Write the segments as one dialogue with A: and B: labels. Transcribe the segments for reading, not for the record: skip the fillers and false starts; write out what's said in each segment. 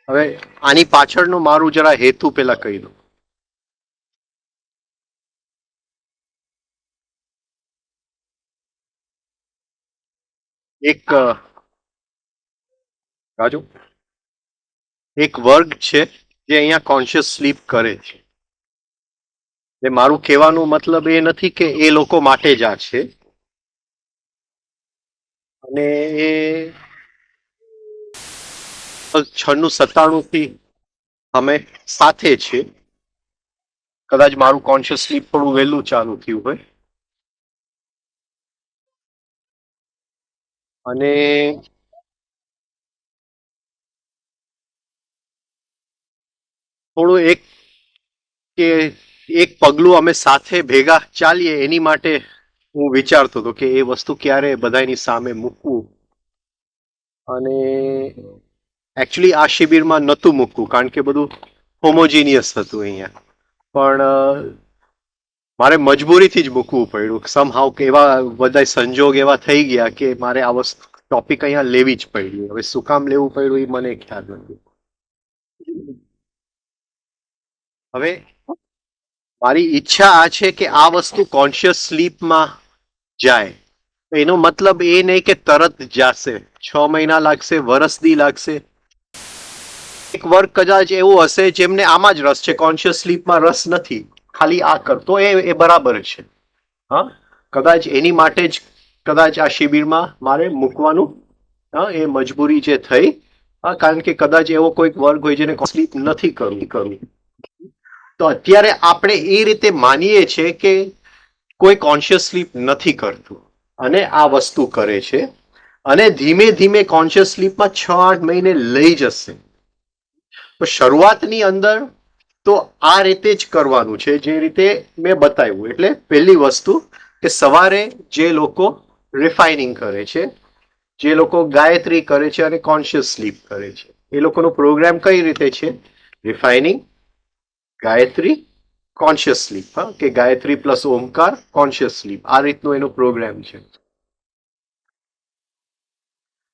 A: હવે આની પાછળનું મારું જરા હેતુ પેલા કહી દઉં. એક રાજુ એક વર્ગ છે જે અહીંયા કોન્શિયસ સ્લીપ કરે છે. એ મારું કહેવાનું મતલબ એ નથી કે એ લોકો માટે જ આ છે, અને એ 96-97 થી અમે સાથે છે. કદાચ મારું કોન્શિયસ સ્લીપ થોડું વહેલું ચાલુ થયું હોય, અને થોડું એક પગલું અમે સાથે ભેગા ચાલીએ એની માટે હું વિચારતો હતો કે એ વસ્તુ ક્યારે બધાની સામે મૂકવું. અને એકચ્યુઅલી આ શિબિરમાં નહોતું મૂકવું કારણ કે બધું હોમોજીનિયસ હતું અહીંયા, પણ મારે મજબૂરીથી જ મૂકવું પડ્યું. સમહાવ કે એવા બધા સંજોગ એવા થઈ ગયા કે મારે આ વસ્તુ ટોપિક અહીંયા લેવી જ પડી. હવે શું કામ લેવું પડ્યું એ મને ખ્યાલ નથી. હવે મારી ઈચ્છા આ છે કે આ વસ્તુ કોન્શિયસ સ્લીપમાં જાય. એનો મતલબ એ નહીં કે તરત જશે, 6 મહિના લાગશે, વર્ષ દી લાગશે. એક વર્ગ કદાચ એવું હશે જેમને આમાં જ રસ છે, કોન્શિયસ સ્લીપમાં રસ નથી, ખાલી આ કરતો એ બરાબર છે. હા, કદાચ એની માટે જ કદાચ આ શિબિરમાં મારે મૂકવાનું, એ મજબૂરી જે થઈ. કારણ કે કદાચ એવો કોઈક વર્ગ હોય જેને સ્લીપ નથી કરવું. તો અત્યારે આપણે એ રીતે માનીએ છીએ કે કોઈ કોન્શિયસ સ્લીપ નથી કરતું અને આ વસ્તુ કરે છે, અને ધીમે ધીમે કોન્શિયસ સ્લીપમાં 6-8 મહિને લઈ જશે. તો શરૂઆતની અંદર તો આ રીતે જ કરવાનું છે જે રીતે મેં બતાવ્યું. એટલે પહેલી વસ્તુ કે સવારે જે લોકો રિફાઇનિંગ કરે છે, જે લોકો ગાયત્રી કરે છે અને કોન્શિયસ સ્લીપ કરે છે, એ લોકોનો પ્રોગ્રામ કઈ રીતે છે? Refining, Gayatri, conscious sleep. હા, કે Gayatri plus Omkar, conscious sleep, આ રીતનો એનો પ્રોગ્રામ છે.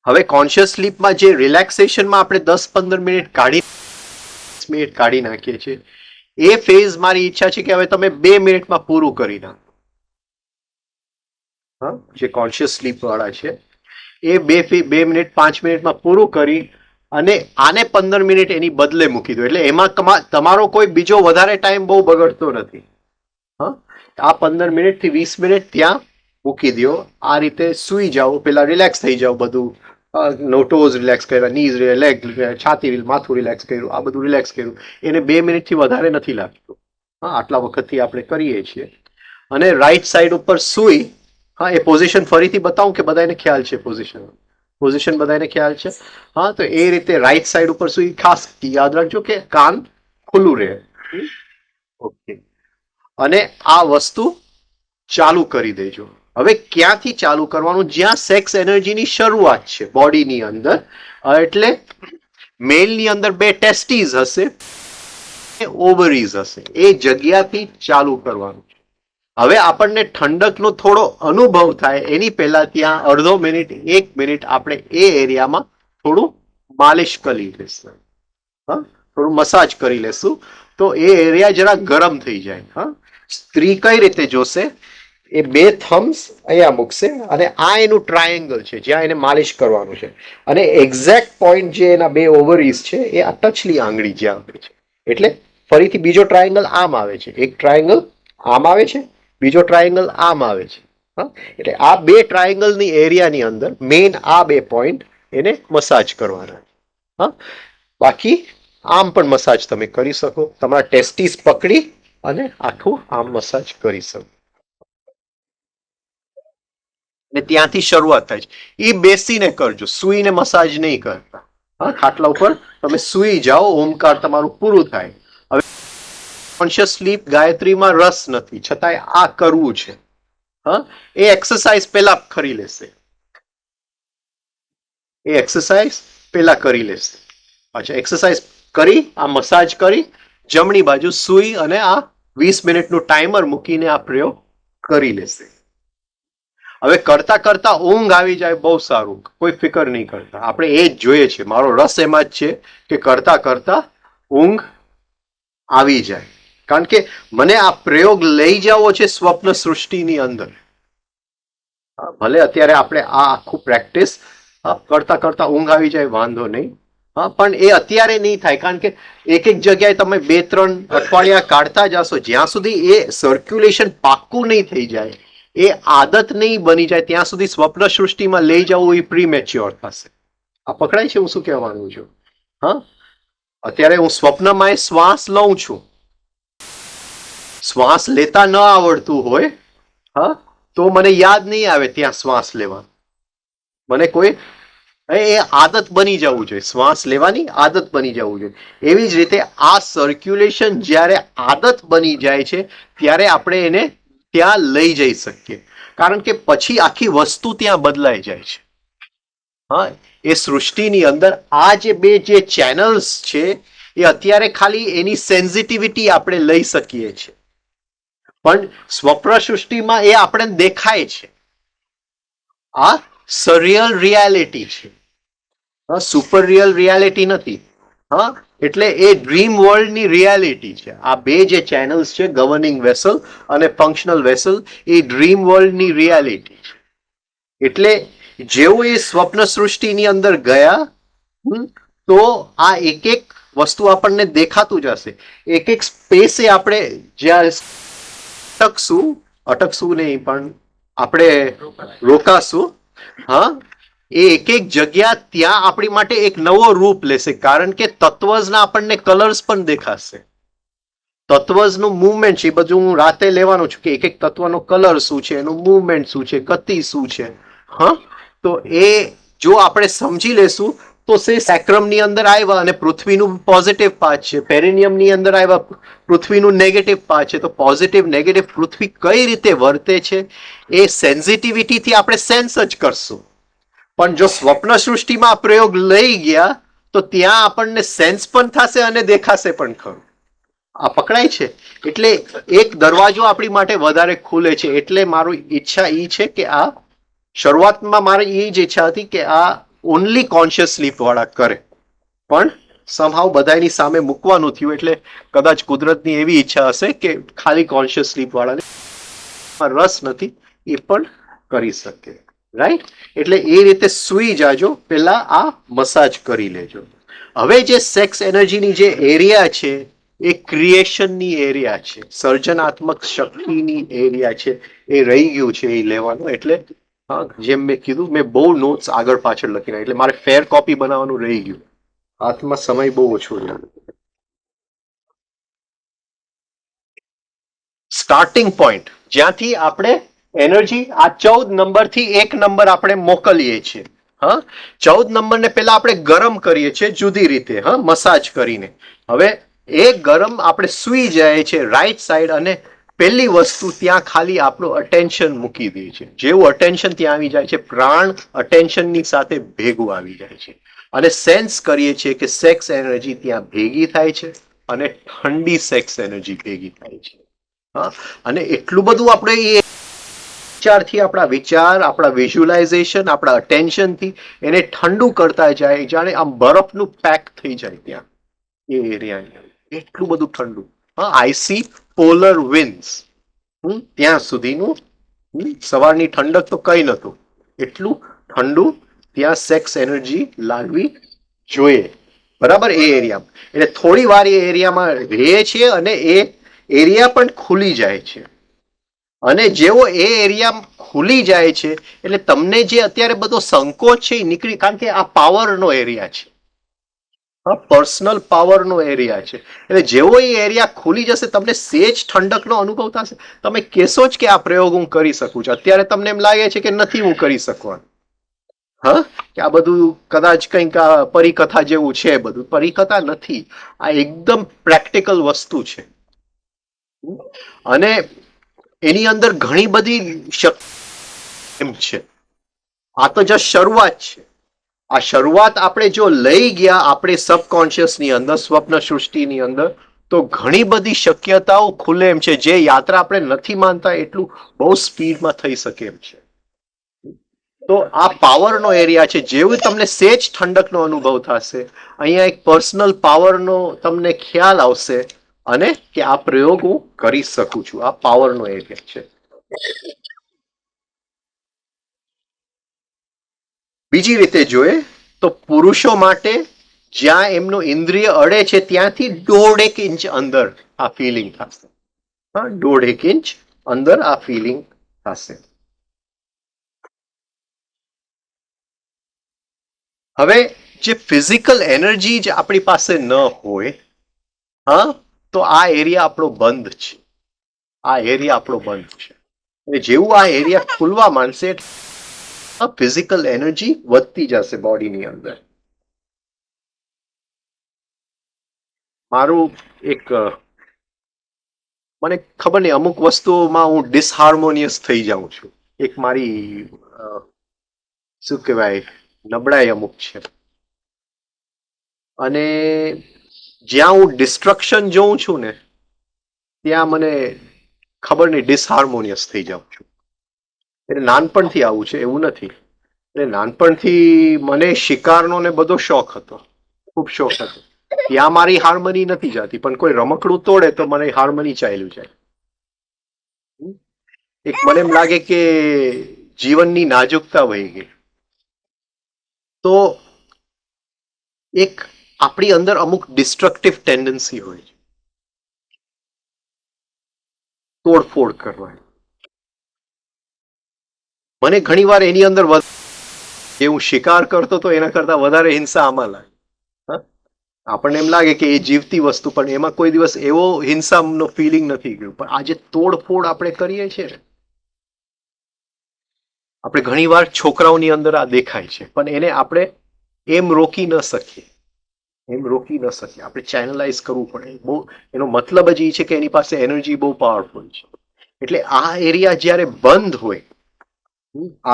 A: હવે કોન્શિયસ સ્લીપમાં જે રિલેક્સેશનમાં આપણે 10-15 મિનિટ કાઢી નાખીએ છીએ, એ ફેઝ મારી ઈચ્છા છે કે હવે તમે 2 મિનિટમાં પૂરું કરી નાખો. હા, જે કોન્શિયસ સ્લીપ વાળા છે એ 2 મિનિટ 5 મિનિટમાં પૂરું કરી અને આને 15 મિનિટ એની બદલે મૂકી દો. એટલે એમાં તમારો કોઈ બીજો વધારે ટાઈમ બહુ બગડતો નથી. હા, આ 15 મિનિટ થી 20 મિનિટ ત્યાં મૂકી દો. આ રીતે સુઈ જાઓ, પેલા રિલેક્સ થઈ જાઓ. બધું ટોઝ રિલેક્સ કર્યા, નીઝ, લેગ, છાતી, માથું રિલેક્સ કર્યું, આ બધું રિલેક્સ કર્યું. એને 2 મિનિટથી વધારે નથી લાગતું. હા, આટલા વખતથી આપણે કરીએ છીએ. અને રાઈટ સાઈડ ઉપર સુઈ, હા, એ પોઝિશન ફરીથી બતાવું કે બધાને ખ્યાલ છે? પોઝિશન બધાને ખ્યાલ છે? હા, તો એ રીતે રાઈટ સાઈડ ઉપર સુઈ, ખાસ યાદ રાખજો કે કાન ખુલ્લું રહે. ઓકે. અને આ વસ્તુ ચાલુ કરી દેજો. હવે ક્યાંથી ચાલુ કરવાનું? જ્યાં સેક્સ એનર્જીની શરૂઆત છે બોડીની અંદર. એટલે મેલની અંદર 2 ટેસ્ટીસ હશે, ઓવરીઝ હશે, એ જગ્યાથી ચાલુ કરવાનું. હવે આપણને ઠંડકનો થોડો અનુભવ થાય એની પહેલા ત્યાં અડધો મિનિટ 1 મિનિટ આપણે એ એરિયામાં થોડું માલિશ કરી લેશું. હા, થોડું મસાજ કરી લેશું તો એ એરિયા જરા ગરમ થઈ જાય. હા, સ્ત્રી કઈ રીતે જોશે? એ 2 થમ્સ અહીંયા મૂકશે અને આ એનું ટ્રાયેંગલ છે જ્યાં એને માલિશ કરવાનું છે, અને એક્ઝેક્ટ પોઈન્ટ જે એના 2 ઓવરીઝ છે એ આ ટચલી આંગળી જ્યાં આવે છે. એટલે ફરીથી બીજો ટ્રાયેંગલ આમ આવે છે, એક ટ્રાયેંગલ આમ આવે છે, બીજો ટ્રાયેંગલ આમ આવે છે. હા, એટલે આ 2 ટ્રાયેંગલની એરિયાની અંદર મેઇન આ 2 પોઈન્ટ એને મસાજ કરવાના. હા, બાકી આમ પણ મસાજ તમે કરી શકો, તમારા ટેસ્ટીસ પકડી અને આખું આમ મસાજ કરી શકો. ને ત્યાંથી શરૂઆત થાય છે. એ બેસીને કરજો, સુઈને મસાજ નહીં કરતા. હા, ખાટલા ઉપર તમે સૂઈ જાઓ, ઓમકાર તમારું પૂરું થાય. હવે કોન્શિયસ સ્લીપ ગાયત્રીમાં રસ નથી, છતાંય આ કરવું છે. હા, એ એક્સરસાઇઝ પેલા કરી લેશે, એ એક્સરસાઇઝ પેલા કરી લેશે. અચ્છા, એક્સરસાઇઝ કરી, આ મસાજ કરી, જમણી બાજુ સૂઈ અને આ 20 મિનિટનું ટાઈમર મૂકીને આ પ્રયોગ કરી લેશે. હવે કરતા કરતા ઊંઘ આવી જાય, બહુ સારું, કોઈ ફિકર નહીં કરતા. આપણે એ જ જોઈએ છે, મારો રસ એમાં જ છે કે કરતા કરતા ઊંઘ આવી જાય. કારણ કે મને આ પ્રયોગ લઈ જવો છે સ્વપ્ન સૃષ્ટિની અંદર. ભલે અત્યારે આપણે આ આખું પ્રેક્ટિસ કરતા કરતા ઊંઘ આવી જાય, વાંધો નહીં. હા, પણ એ અત્યારે નહીં થાય, કારણ કે એક એક જગ્યાએ તમે 2-3 અઠવાડિયા કાઢતા જશો, જ્યાં સુધી એ સર્ક્યુલેશન પાક્કું નહીં થઈ જાય, એ આદત નહીં બની જાય, ત્યાં સુધી સ્વપ્ન સૃષ્ટિમાં લઈ જવું એ પ્રીમેચ્યોર થશે. આ પકડાય છે હું શું કહેવા માંગુ છું? હા, અત્યારે હું સ્વપ્નમાં શ્વાસ લઉં છું, શ્વાસ લેતા ન આવડતું હોય, હા, તો મને યાદ નહીં આવે ત્યાં શ્વાસ લેવા. મને કોઈ એ આદત બની જવું જોઈએ, શ્વાસ લેવાની આદત બની જવું જોઈએ. એવી જ રીતે આ સર્ક્યુલેશન જ્યારે આદત બની જાય છે, ત્યારે આપણે એને ત્યાં લઈ જઈ શકીએ, કારણ કે પછી આખી વસ્તુ ત્યાં બદલાઈ જાય છે. હા, એ સૃષ્ટિની અંદર આ જે બે જે ચેનલ્સ છે, એ અત્યારે ખાલી એની સેન્સિટિવિટી આપણે લઈ શકીએ છીએ, પણ સ્વપ્ન સૃષ્ટિમાં એ આપણે દેખાય છે. આ સરિયલ રિયાલિટી છે, સુપર રિયલ રિયાલિટી નથી. હા, એટલે એ ડ્રીમ વર્લ્ડની રિયાલિટી છે. આ બે જે ચેનલ્સ છે, ગવર્નિંગ વેસલ અને ફંક્શનલ વેસલ, એ ડ્રીમ વર્લ્ડની રિયાલિટી છે. એટલે જેવું એ સ્વપ્ન સૃષ્ટિની અંદર ગયા, તો આ એક એક વસ્તુ આપણને દેખાતું જશે. એક એક સ્પેસે આપણે જ્યાં અટકશું નહીં, પણ આપણે રોકાશું. હા, એ એક એક જગ્યા ત્યાં આપણી માટે એક નવો રૂપ લેશે, કારણ કે તત્વજના આપણને કલર્સ પણ દેખાશે. તત્વજનું મુવમેન્ટ છે, એ બધું હું રાતે લેવાનું છું કે એક એક તત્વનો કલર શું છે, એનું મુવમેન્ટ શું છે, ગતિ શું છે. હા, તો એ જો આપણે સમજી લેશું તો સે સેક્રમની અંદર આવ્યા અને પૃથ્વીનું પોઝિટિવ પાર્ટ છે, પેરિનિયમની અંદર આવ્યા પૃથ્વીનું નેગેટિવ પાર્ટ છે, તો પોઝિટિવ નેગેટિવ પૃથ્વી કઈ રીતે વર્તે છે એ સેન્સિટિવિટીથી આપણે સેન્સ જ કરશું. પણ જો સ્વપ્ન સૃષ્ટિમાં પ્રયોગ લઈ ગયા તો ત્યાં આપણને સેન્સ પણ થશે અને દેખાશે પણ ખરું. આ પકડાય છે? એટલે એક દરવાજો આપણી માટે વધારે ખુલે છે. એટલે મારું ઈચ્છા એ છે કે આ શરૂઆતમાં મારી એ જ ઈચ્છા હતી કે આ ઓનલી કોન્શિયસ સ્લીપ વાળા કરે, પણ સમહાવ બધાની સામે મૂકવાનું થયું, એટલે કદાચ કુદરતની એવી ઈચ્છા હશે કે ખાલી કોન્શિયસ સ્લીપ વાળાને રસ નથી એ પણ કરી શકે. રાઈટ? એટલે એ રીતે સૂઈ જાજો, પેલા આ મસાજ કરી લેજો. હવે જે સેક્સ એનર્જીની જે એરિયા છે એ ક્રિએશનની એરિયા છે, સર્જનાત્મક શક્તિની એરિયા છે, એ રહી ગયું છે એ લેવાનું. એટલે જેમ મેં કીધું, મેં બહુ નોટ્સ આગળ પાછળ લખી નાખી, એટલે મારે ફેર કોપી બનાવવાનું રહી ગયું, હાથમાં સમય બહુ ઓછો રહ્યો. સ્ટાર્ટિંગ પોઈન્ટ જ્યાંથી આપણે એનર્જી આ 14 નંબરથી 1 નંબર આપણે મોકલીએ છીએ. હા, 14 નંબરને પેલા આપણે ગરમ કરીએ છીએ જુદી રીતે, હા, મસાજ કરીને. હવે એ ગરમ આપણે સૂઈ જાય છે રાઈટ સાઈડ, અને પહેલી વસ્તુ ત્યાં ખાલી આપણું અટેન્શન મૂકી દે છે. જેવું અટેન્શન ત્યાં આવી જાય છે, પ્રાણ અટેન્શનની સાથે ભેગું આવી જાય છે, અને સેન્સ કરીએ છીએ કે સેક્સ એનર્જી ત્યાં ભેગી થાય છે, અને ઠંડી સેક્સ એનર્જી ભેગી થાય છે. હા, અને એટલું બધું આપણે એ વિચારથી, આપણા વિચાર, આપણા વિઝ્યુલાઇઝેશન, આપણા અટેન્શનથી એને ઠંડુ કરતા જાય, જાણે આમ બરફનું પેક થઈ જાય ત્યાં એ એરિયા, એટલું બધું ઠંડુ. હા, આઈસી પોલર વિન્ડ્સ, ત્યાં સુધીનું. સવારની ઠંડક તો કઈ નતું, એટલું ઠંડુ ત્યાં સેક્સ એનર્જી લાગવી જોઈએ. બરાબર? એ એરિયામાં એટલે થોડી વાર એ એરિયામાં રહે છે, અને એ એરિયા પણ ખુલી જાય છે. અને જેવો એ એરિયા ખુલી જાય છે એટલે તમને જે અત્યારે બધો સંકોચ છે એ નીકળી, કારણ કે આ પાવરનો એરિયા છે, પર્સનલ પાવરનો એરિયા છે. એટલે જેવો એ એરિયા ખુલી જશે, તમને સેજ ઠંડકનો અનુભવ થશે. તમે કહેશો જ કે આ પ્રયોગ હું કરી શકું છું. અત્યારે તમને એમ લાગે છે કે નથી હું કરી શકવાનું, હા, કે આ બધું કદાચ કંઈક પરિકથા જેવું છે. બધું પરિકથા નથી, આ એકદમ પ્રેક્ટિકલ વસ્તુ છે. અને એની અંદર ઘણી બધી એમ છે. આ તો જસ્ટ શરૂઆત છે. આ શરૂઆત આપણે જો લઈ ગયા આપણે સબકોન્શિયસ ની અંદર, સ્વપ્ન સૃષ્ટિની અંદર, તો ઘણી બધી શક્યતાઓ ખુલે એમ છે. જે યાત્રા આપણે નથી માનતા એટલું બહુ સ્પીડમાં થઈ શકે એમ છે. તો આ પાવરનો એરિયા છે. જેવું તમને સેજ ઠંડકનો અનુભવ થશે, અહીંયા એક પર્સનલ પાવરનો તમને ખ્યાલ આવશે, અને કે આ પ્રયોગ હું કરી શકું છું. આ પાવરનો એરિયા છે. બીજી રીતે જોઈએ તો પુરુષો માટે જ્યાં એમનું ઇન્દ્રિય અડે છે ત્યાંથી 1.5 ઇંચ અંદર આ ફિલિંગ થશે. હા, 1.5 ઇંચ અંદર આ ફિલિંગ થશે. હવે જે ફિઝિકલ એનર્જી જ આપણી પાસે ન હોય, હા, તો આ એરિયા આપણો બંધ છે. આ એરિયા આપણો બંધ છે. અને જેવું આ એરિયા ખુલવા માંડશે, ફિઝિકલ એનર્જી વધતી જશે બોડીની અંદર. મારું એક મને ખબર નહીં, અમુક વસ્તુઓમાં હું ડિસહાર્મોનિયસ થઈ જાઉં છું. એક મારી શું કહેવાય, નબળાઈ અમુક છે. અને જ્યાં હું ડિસ્ટ્રક્શન જોઉં છું ને, ત્યાં મને ખબર નહીં ડિસહાર્મોનિયસ થઈ જાઉં છું. એટલે નાનપણથી આવું છે એવું નથી. એટલે નાનપણથી મને શિકારનો ને બધો શોખ હતો, ખૂબ શોખ હતો. ત્યાં મારી હાર્મની નથી જતી, પણ કોઈ રમકડું તોડે તો મને હાર્મની ચાલ્યું જાય. એક મને એમ લાગે કે જીવનની નાજુકતા વહી ગઈ. તો એક આપણી અંદર અમુક ડિસ્ટ્રક્ટિવ ટેન્ડન્સી હોય છે, તોડફોડ કરવાની. મને ઘણી વાર એની અંદર જે હું શિકાર કરતો તો એના કરતા વધારે હિંસા આમાં લાગે. આપણને એમ લાગે કે એ જીવતી વસ્તુ, પણ એમાં કોઈ દિવસ એવો હિંસાનો ફિલિંગ નથી ગયું. પણ આજે તોડફોડ આપણે કરીએ છીએ ને, આપણે ઘણી વાર છોકરાઓની અંદર આ દેખાય છે, પણ એને આપણે એમ રોકી ન શકીએ. આપણે ચેનલાઇઝ કરવું પડે. બહુ એનો મતલબ જ એ છે કે એની પાસે એનર્જી બહુ પાવરફુલ છે. એટલે આ એરિયા જ્યારે બંધ હોય,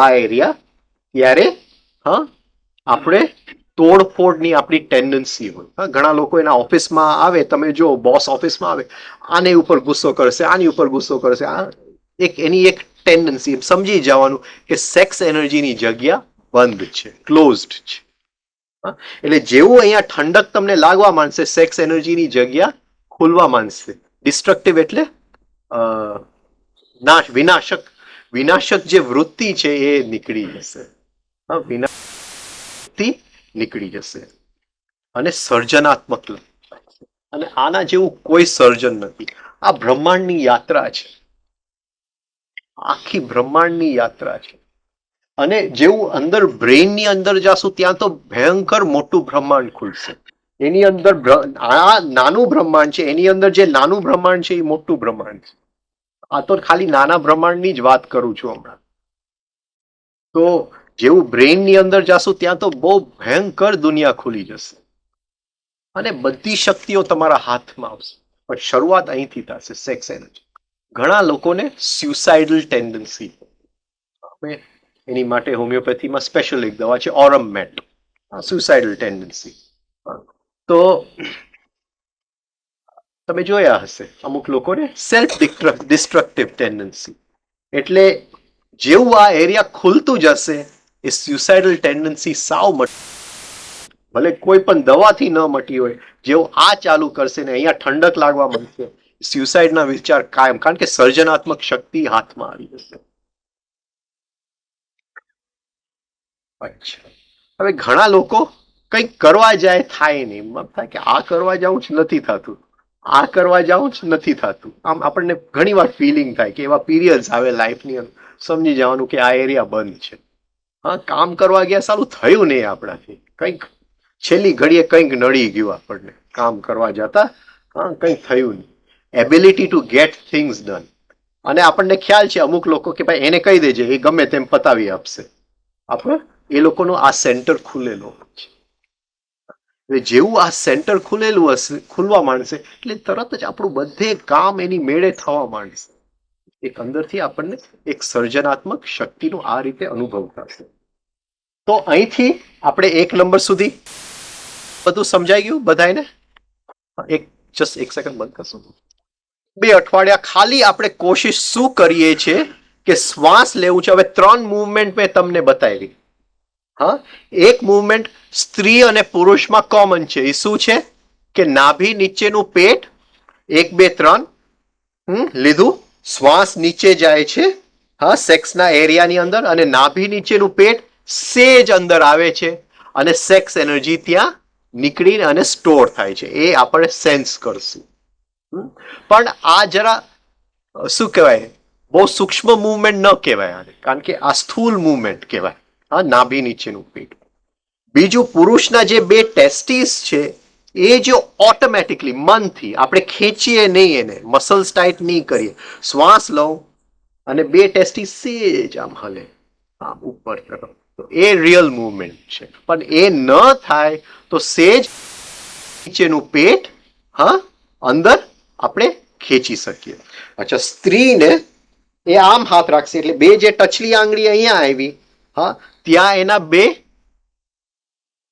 A: આ એરિયા ત્યારે હા આપણે તોડફોડની આપણી ટેન્ડન્સી હોય. ઘણા લોકો એના ઓફિસમાં આવે, તમે જો બોસ ઓફિસમાં આવે, આને ઉપર ગુસ્સો કરશે, આની ઉપર ગુસ્સો કરશે. આ એની એક ટેન્ડન્સી. સમજી જવાનું કે સેક્સ એનર્જીની જગ્યા બંધ છે, ક્લોઝડ છે. એટલે જેવું અહીંયા ઠંડક તમને લાગવા માંડશે, સેક્સ એનર્જીની જગ્યા ખુલવા માંડશે. ડિસ્ટ્રક્ટિવ એટલે વિનાશક જે વૃત્તિ છે એ નીકળી જશે. વિનાશથી નીકળી જશે અને સર્જનાત્મક. અને આના જેવું કોઈ સર્જન નથી. આ બ્રહ્માંડની યાત્રા છે, આખી બ્રહ્માંડની યાત્રા છે. અને જેવું અંદર બ્રેઇનની અંદર જાશું ત્યાં તો ભયંકર મોટું બ્રહ્માંડ ખુલશે. એની અંદર આ નાનું બ્રહ્માંડ છે, એની અંદર જે નાનું બ્રહ્માંડ છે એ મોટું બ્રહ્માંડ છે. આ તો ખાલી નાના બ્રહ્માંડની જ વાત કરું છું હમણાં. તો જેવું બ્રેઇનની અંદર જાશું ત્યાં તો બહુ ભયંકર દુનિયા ખુલી જશે, અને બધી શક્તિઓ તમારા હાથમાં આવશે. પણ શરૂઆત અહીંથી થશે, સેક્સ એનર્જી. ઘણા લોકોને સ્યુસાઇડલ ટેન્ડન્સી, એની માટે હોમિયોપેથીમાં સ્પેશિયલ એક દવા છે, ઓરમ મેટ. સ્યુસાઇડલ ટેન્ડન્સી. તો તમે જોયા હશે અમુક લોકોને સેલ્ફ ડિસ્ટ્રક્ટિવ ટેન્ડન્સી. એટલે જેવું આ એરિયા ખુલતું જશે, એ સ્યુસાઇડલ ટેન્ડન્સી સાવ ભલે કોઈ પણ દવાથી ન મટી હોય, જેવું આ ચાલુ કરશે ને અહીંયા ઠંડક લાગવા માંડશે, સ્યુસાઇડના વિચાર કાયમ. કારણ કે સર્જનાત્મક શક્તિ હાથમાં આવી જશે. અચ્છા, હવે ઘણા લોકો કંઈક કરવા જાય, થાય નહીં. થાય કે આ કરવા જાઉં જ નથી થતું, આ કરવા જાઉં જ નથી થતું. આમ આપણને ઘણી વાર ફિલિંગ થાય કે એવા પીરિયડ્સ આવે લાઈફની અંદર, સમજી જવાનું કે આ એરિયા બંધ છે. હા, કામ કરવા ગયા, સારું થયું નહીં આપણાથી. કંઈક છેલ્લી ઘડીએ કંઈક નડી ગયું આપણને કામ કરવા જતા. હા, કંઈક થયું નહીં. Ability to gate things done. અને આપણને ખ્યાલ છે અમુક લોકો કે ભાઈ એને કહી દેજે, એ ગમે તેમ પતાવી આપશે. આપણે એ લોકોનો આ સેન્ટર ખુલેલો હોય છે. એટલે જેવું આ સેન્ટર ખુલેલું હશે, ખુલવા માંડશે એટલે તરત જ આપણું બધે કામ એની મેળે થવા માંડશે. એક અંદરથી આપણને એક સર્જનાત્મક શક્તિનો આ રીતે અનુભવ થશે. તો અહીંથી આપણે 1 નંબર સુધી બધું સમજાઈ ગયું બધાને? જસ્ટ એક સેકન્ડ બંધ કરશો. 2 અઠવાડિયા ખાલી આપણે કોશિશ શું કરીએ છીએ કે શ્વાસ લેવું છે. હવે 3 મૂવમેન્ટ મેં તમને બતાવી. હા, એક મૂવમેન્ટ સ્ત્રી અને પુરુષમાં કોમન છે. એ શું છે કે નાભી નીચેનું પેટ 1 2 3 લીધું, શ્વાસ નીચે જાય છે, હા, સેક્સના એરિયાની અંદર, અને નાભી નીચેનું પેટ સેજ અંદર આવે છે અને સેક્સ એનર્જી ત્યાં નીકળીને અને સ્ટોર થાય છે. એ આપણે સેન્સ કરશું. પણ આ જરા શું કહેવાય, બહુ સૂક્ષ્મ મૂવમેન્ટ ન કહેવાય આને, કારણ કે આ સ્થૂલ મૂવમેન્ટ કહેવાય. હા, નાભી નીચેનું પેટ. બીજું, પુરુષના જે 2 ટેસ્ટિસ છે એ જો ઓટોમેટિકલી મનથી આપણે ખેંચીએ નહીં, એને મસલ્સ ટાઈટ નહીં કરીએ, શ્વાસ લઉં અને 2 ટેસ્ટિસ સેજ આમ હલે આમ ઉપર તરફ, તો એ રિયલ મૂવમેન્ટ છે. પણ એ ન થાય તો સેજ નીચેનું પેટ, હા, અંદર આપણે ખેંચી શકીએ. અચ્છા, સ્ત્રીને એ આમ હાથ રાખશે એટલે 2 જે ટચલી આંગળી અહીંયા આવી, હા, ત્યાં એના 2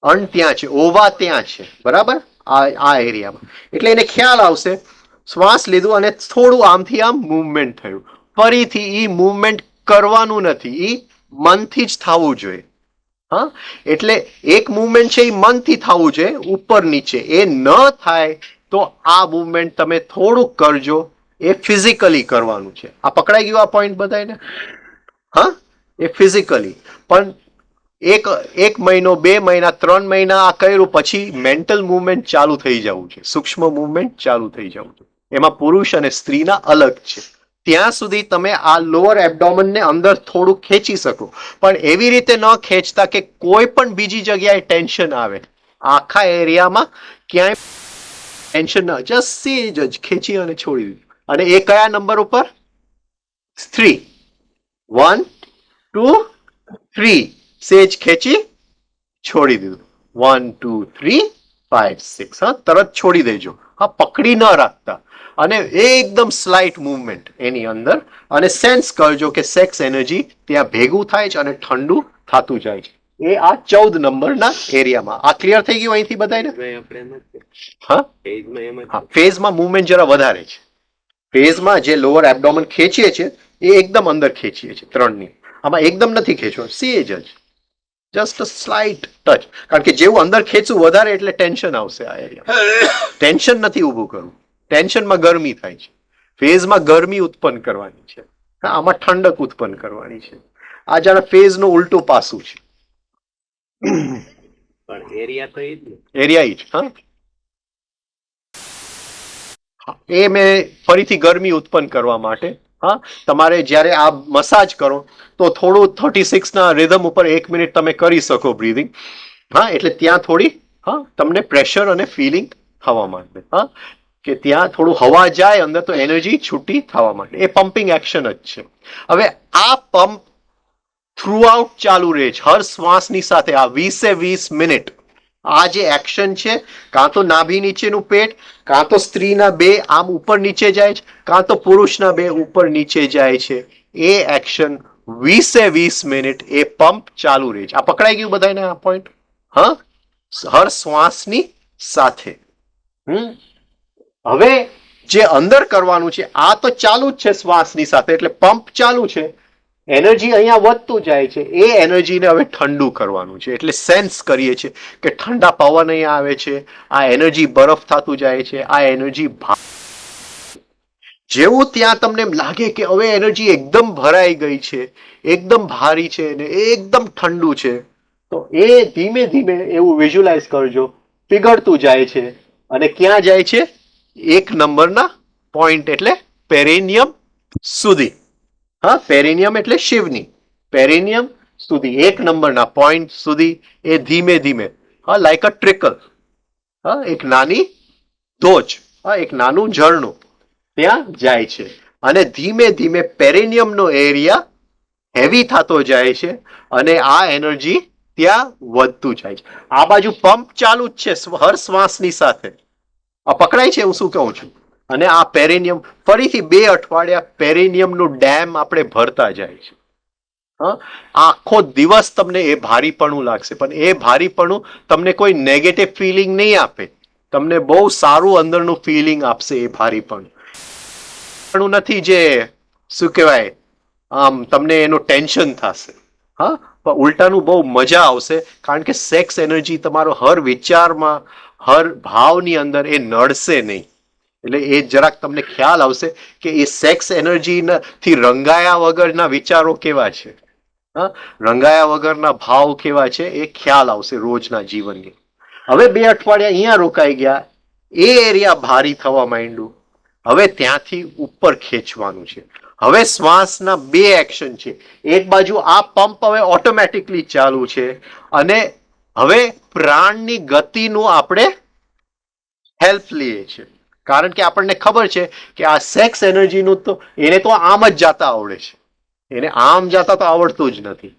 A: અંડ ત્યાં છે, ઓવા ત્યાં છે, બરાબર, આ એરિયામાં. એટલે એને ખ્યાલ આવશે, શ્વાસ લીધું અને થોડું આમથી આમ મૂવમેન્ટ થયું. ફરીથી ઈ મૂવમેન્ટ કરવાનું નથી, ઈ મનથી જ થવું જોઈએ. હા, એટલે એક મૂવમેન્ટ છે એ મનથી થવું જોઈએ, ઉપર નીચે. એ ન થાય તો આ મૂવમેન્ટ તમે થોડુંક કરજો, એ ફિઝિકલી કરવાનું છે. આ પકડાઈ ગયું આ પોઈન્ટ બધાને? હા, એ ફિઝિકલી. પણ એક મહિનો, 2 મહિના, 3 મહિના આ કર્યું પછી મેન્ટલ મૂવમેન્ટ ચાલુ થઈ જવું છે, સૂક્ષ્મ મૂવમેન્ટ ચાલુ થઈ જવું છે. એમાં પુરુષ અને સ્ત્રીના અલગ છે. ત્યાં સુધી તમે આ લોઅર એબડોમનને અંદર થોડું ખેંચી શકો, પણ એવી રીતે ન ખેંચતા કે કોઈ પણ બીજી જગ્યાએ ટેન્શન આવે. આખા એરિયામાં ક્યાંય ટેન્શન ના, જસ્ટ સેજ જ ખેંચી અને છોડી દીધું. અને એ કયા નંબર ઉપર? 3. 1 2 3. સેજ ખેંચી છોડી દીધું. 1 2 3 5 6. હા, તરત છોડી દેજો. હા, પકડી ન રાખતા. અને એકદમ સ્લાઇટ મૂવમેન્ટ એની અંદર, અને સેન્સ કરજો કે સેક્સ એનર્જી ત્યાં ભેગું થાય છે અને ઠંડુ થતું જાય છે. એ આ 14 નંબરના એરિયામાં. આ ક્લિયર થઈ ગયું અહીંથી બધાને? હા, ફેઝમાં મૂવમેન્ટ જરા વધારે છે. ફેઝમાં જે લોઅર એબડોમન ખેંચીએ છીએ એ એકદમ અંદર ખેંચીએ છીએ 3ની. આમાં એકદમ નથી ખેંચવાનું, સેજ જ, જસ્ટ સ્લાઇટ ટચ. કારણ કે જેવું અંદર ખેંચવું વધારે એટલે ટેન્શન આવશે આ એરિયા. ટેન્શન નથી ઊભું કરવું, ટેન્શનમાં ગરમી થાય છે. ફેઝમાં ગરમી ઉત્પન્ન કરવાની છે, હા, આમાં ઠંડક ઉત્પન્ન કરવાની છે. આ જરા ફેઝનું ઉલટું પાસું છે. પણ એરિયા તો એરિયા જ. હા, એ મેં ફરીથી ગરમી ઉત્પન્ન કરવા માટે, હા, તમારે જ્યારે આ મસાજ કરો તો થોડું 36ના રિધમ ઉપર 1 મિનિટ તમે કરી શકો બ્રીધિંગ. હા, એટલે ત્યાં થોડી, હા, તમને પ્રેશર અને ફિલિંગ થવા માંડે. હા, કે ત્યાં થોડું હવા જાય અંદર તો એનર્જી છૂટી થવા માંડે. એ પમ્પિંગ એક્શન જ છે. હવે આ પંપ થ્રુઆઉટ ચાલુ રહે છે હર શ્વાસની સાથે. આ 20 મિનિટ આ જે એક્શન છે, કાં તો નાભી નીચેનું પેટ, કાં તો સ્ત્રીના 2 આમ ઉપર નીચે જાય છે, કાં તો પુરુષના 2 ઉપર નીચે જાય છે, એ એક્શન 20 મિનિટ એ પંપ ચાલુ રહે છે. આ પકડાઈ ગયું બધાને આ પોઈન્ટ? હા, હર શ્વાસની સાથે. હવે જે અંદર કરવાનું છે આ તો ચાલુ જ છે શ્વાસની સાથે, એટલે પંપ ચાલુ છે, એનર્જી અહીંયા વધતું જાય છે. એ એનર્જીને હવે ઠંડુ કરવાનું છે. એટલે સેન્સ કરીએ છીએ કે ઠંડા પવન અહીંયા આવે છે, આ એનર્જી બરફ થતું જાય છે, આ એનર્જી જેવું ત્યાં તમને એમ લાગે કે હવે એનર્જી એકદમ ભરાઈ ગઈ છે, એકદમ ભારી છે ને એકદમ ઠંડુ છે, તો એ ધીમે ધીમે એવું વિઝ્યુલાઇઝ કરજો, પીગળતું જાય છે. અને ક્યાં જાય છે? 1 નંબરના પોઈન્ટ એટલે પેરિનિયમ સુધી. હા, પેરિનિયમ એટલે શિવની, પેરિનિયમ સુધી 1 નંબરના પોઈન્ટ સુધી એ ધીમે ધીમે, હા, લાઈક અ ટ્રિકલ, હા, એક નાની ધોજ, હા, એક નાનું ઝરણું ત્યાં જાય છે. અને ધીમે ધીમે પેરિનિયમનો એરિયા હેવી થતો જાય છે અને આ એનર્જી ત્યાં વધતું જાય છે. આ બાજુ પંપ ચાલુ જ છે હર શ્વાસની સાથે. આ પકડાય છે હું શું કહું છું. અને આ પેરિનિયમ ફરીથી 2 અઠવાડિયા પેરિનિયમનું ડેમ આપણે ભરતા જાય છે. આખો દિવસ તમને એ ભારીપણું લાગશે, પણ એ ભારીપણું તમને કોઈ નેગેટિવ ફિલિંગ નહીં આપે, તમને બહુ સારું અંદરનું ફિલિંગ આપશે એ ભારીપણું નથી જે શું કહેવાય આમ તમને એનું ટેન્શન થશે. હા, પણ ઉલટાનું બહુ મજા આવશે, કારણ કે સેક્સ એનર્જી તમારો હર વિચારમાં હર ભાવની અંદર એ નડશે નહીં. એટલે એ જરાક તમને ખ્યાલ આવશે કે એ સેક્સ એનર્જીથી રંગાયા વગરના વિચારો કેવા છે, રંગાયા વગરના ભાવ કેવા છે, એ ખ્યાલ આવશે રોજના જીવનની. હવે 2 અઠવાડિયા અહીંયા રોકાઈ ગયા, એ એરિયા ભારી થવા માંડ્યું. હવે ત્યાંથી ઉપર ખેંચવાનું છે. હવે શ્વાસના 2 એક્શન છે. એક બાજુ આ પંપ હવે ઓટોમેટિકલી ચાલુ છે, અને હવે પ્રાણની ગતિનું આપણે હેલ્પ લઈએ છીએ, કારણ કે આપણને ખબર છે કે આ સેક્સ એનર્જીનું તો એને તો આમ જ જાતા આવડે છે, એને આમ જાતા તો આવડતું જ નથી.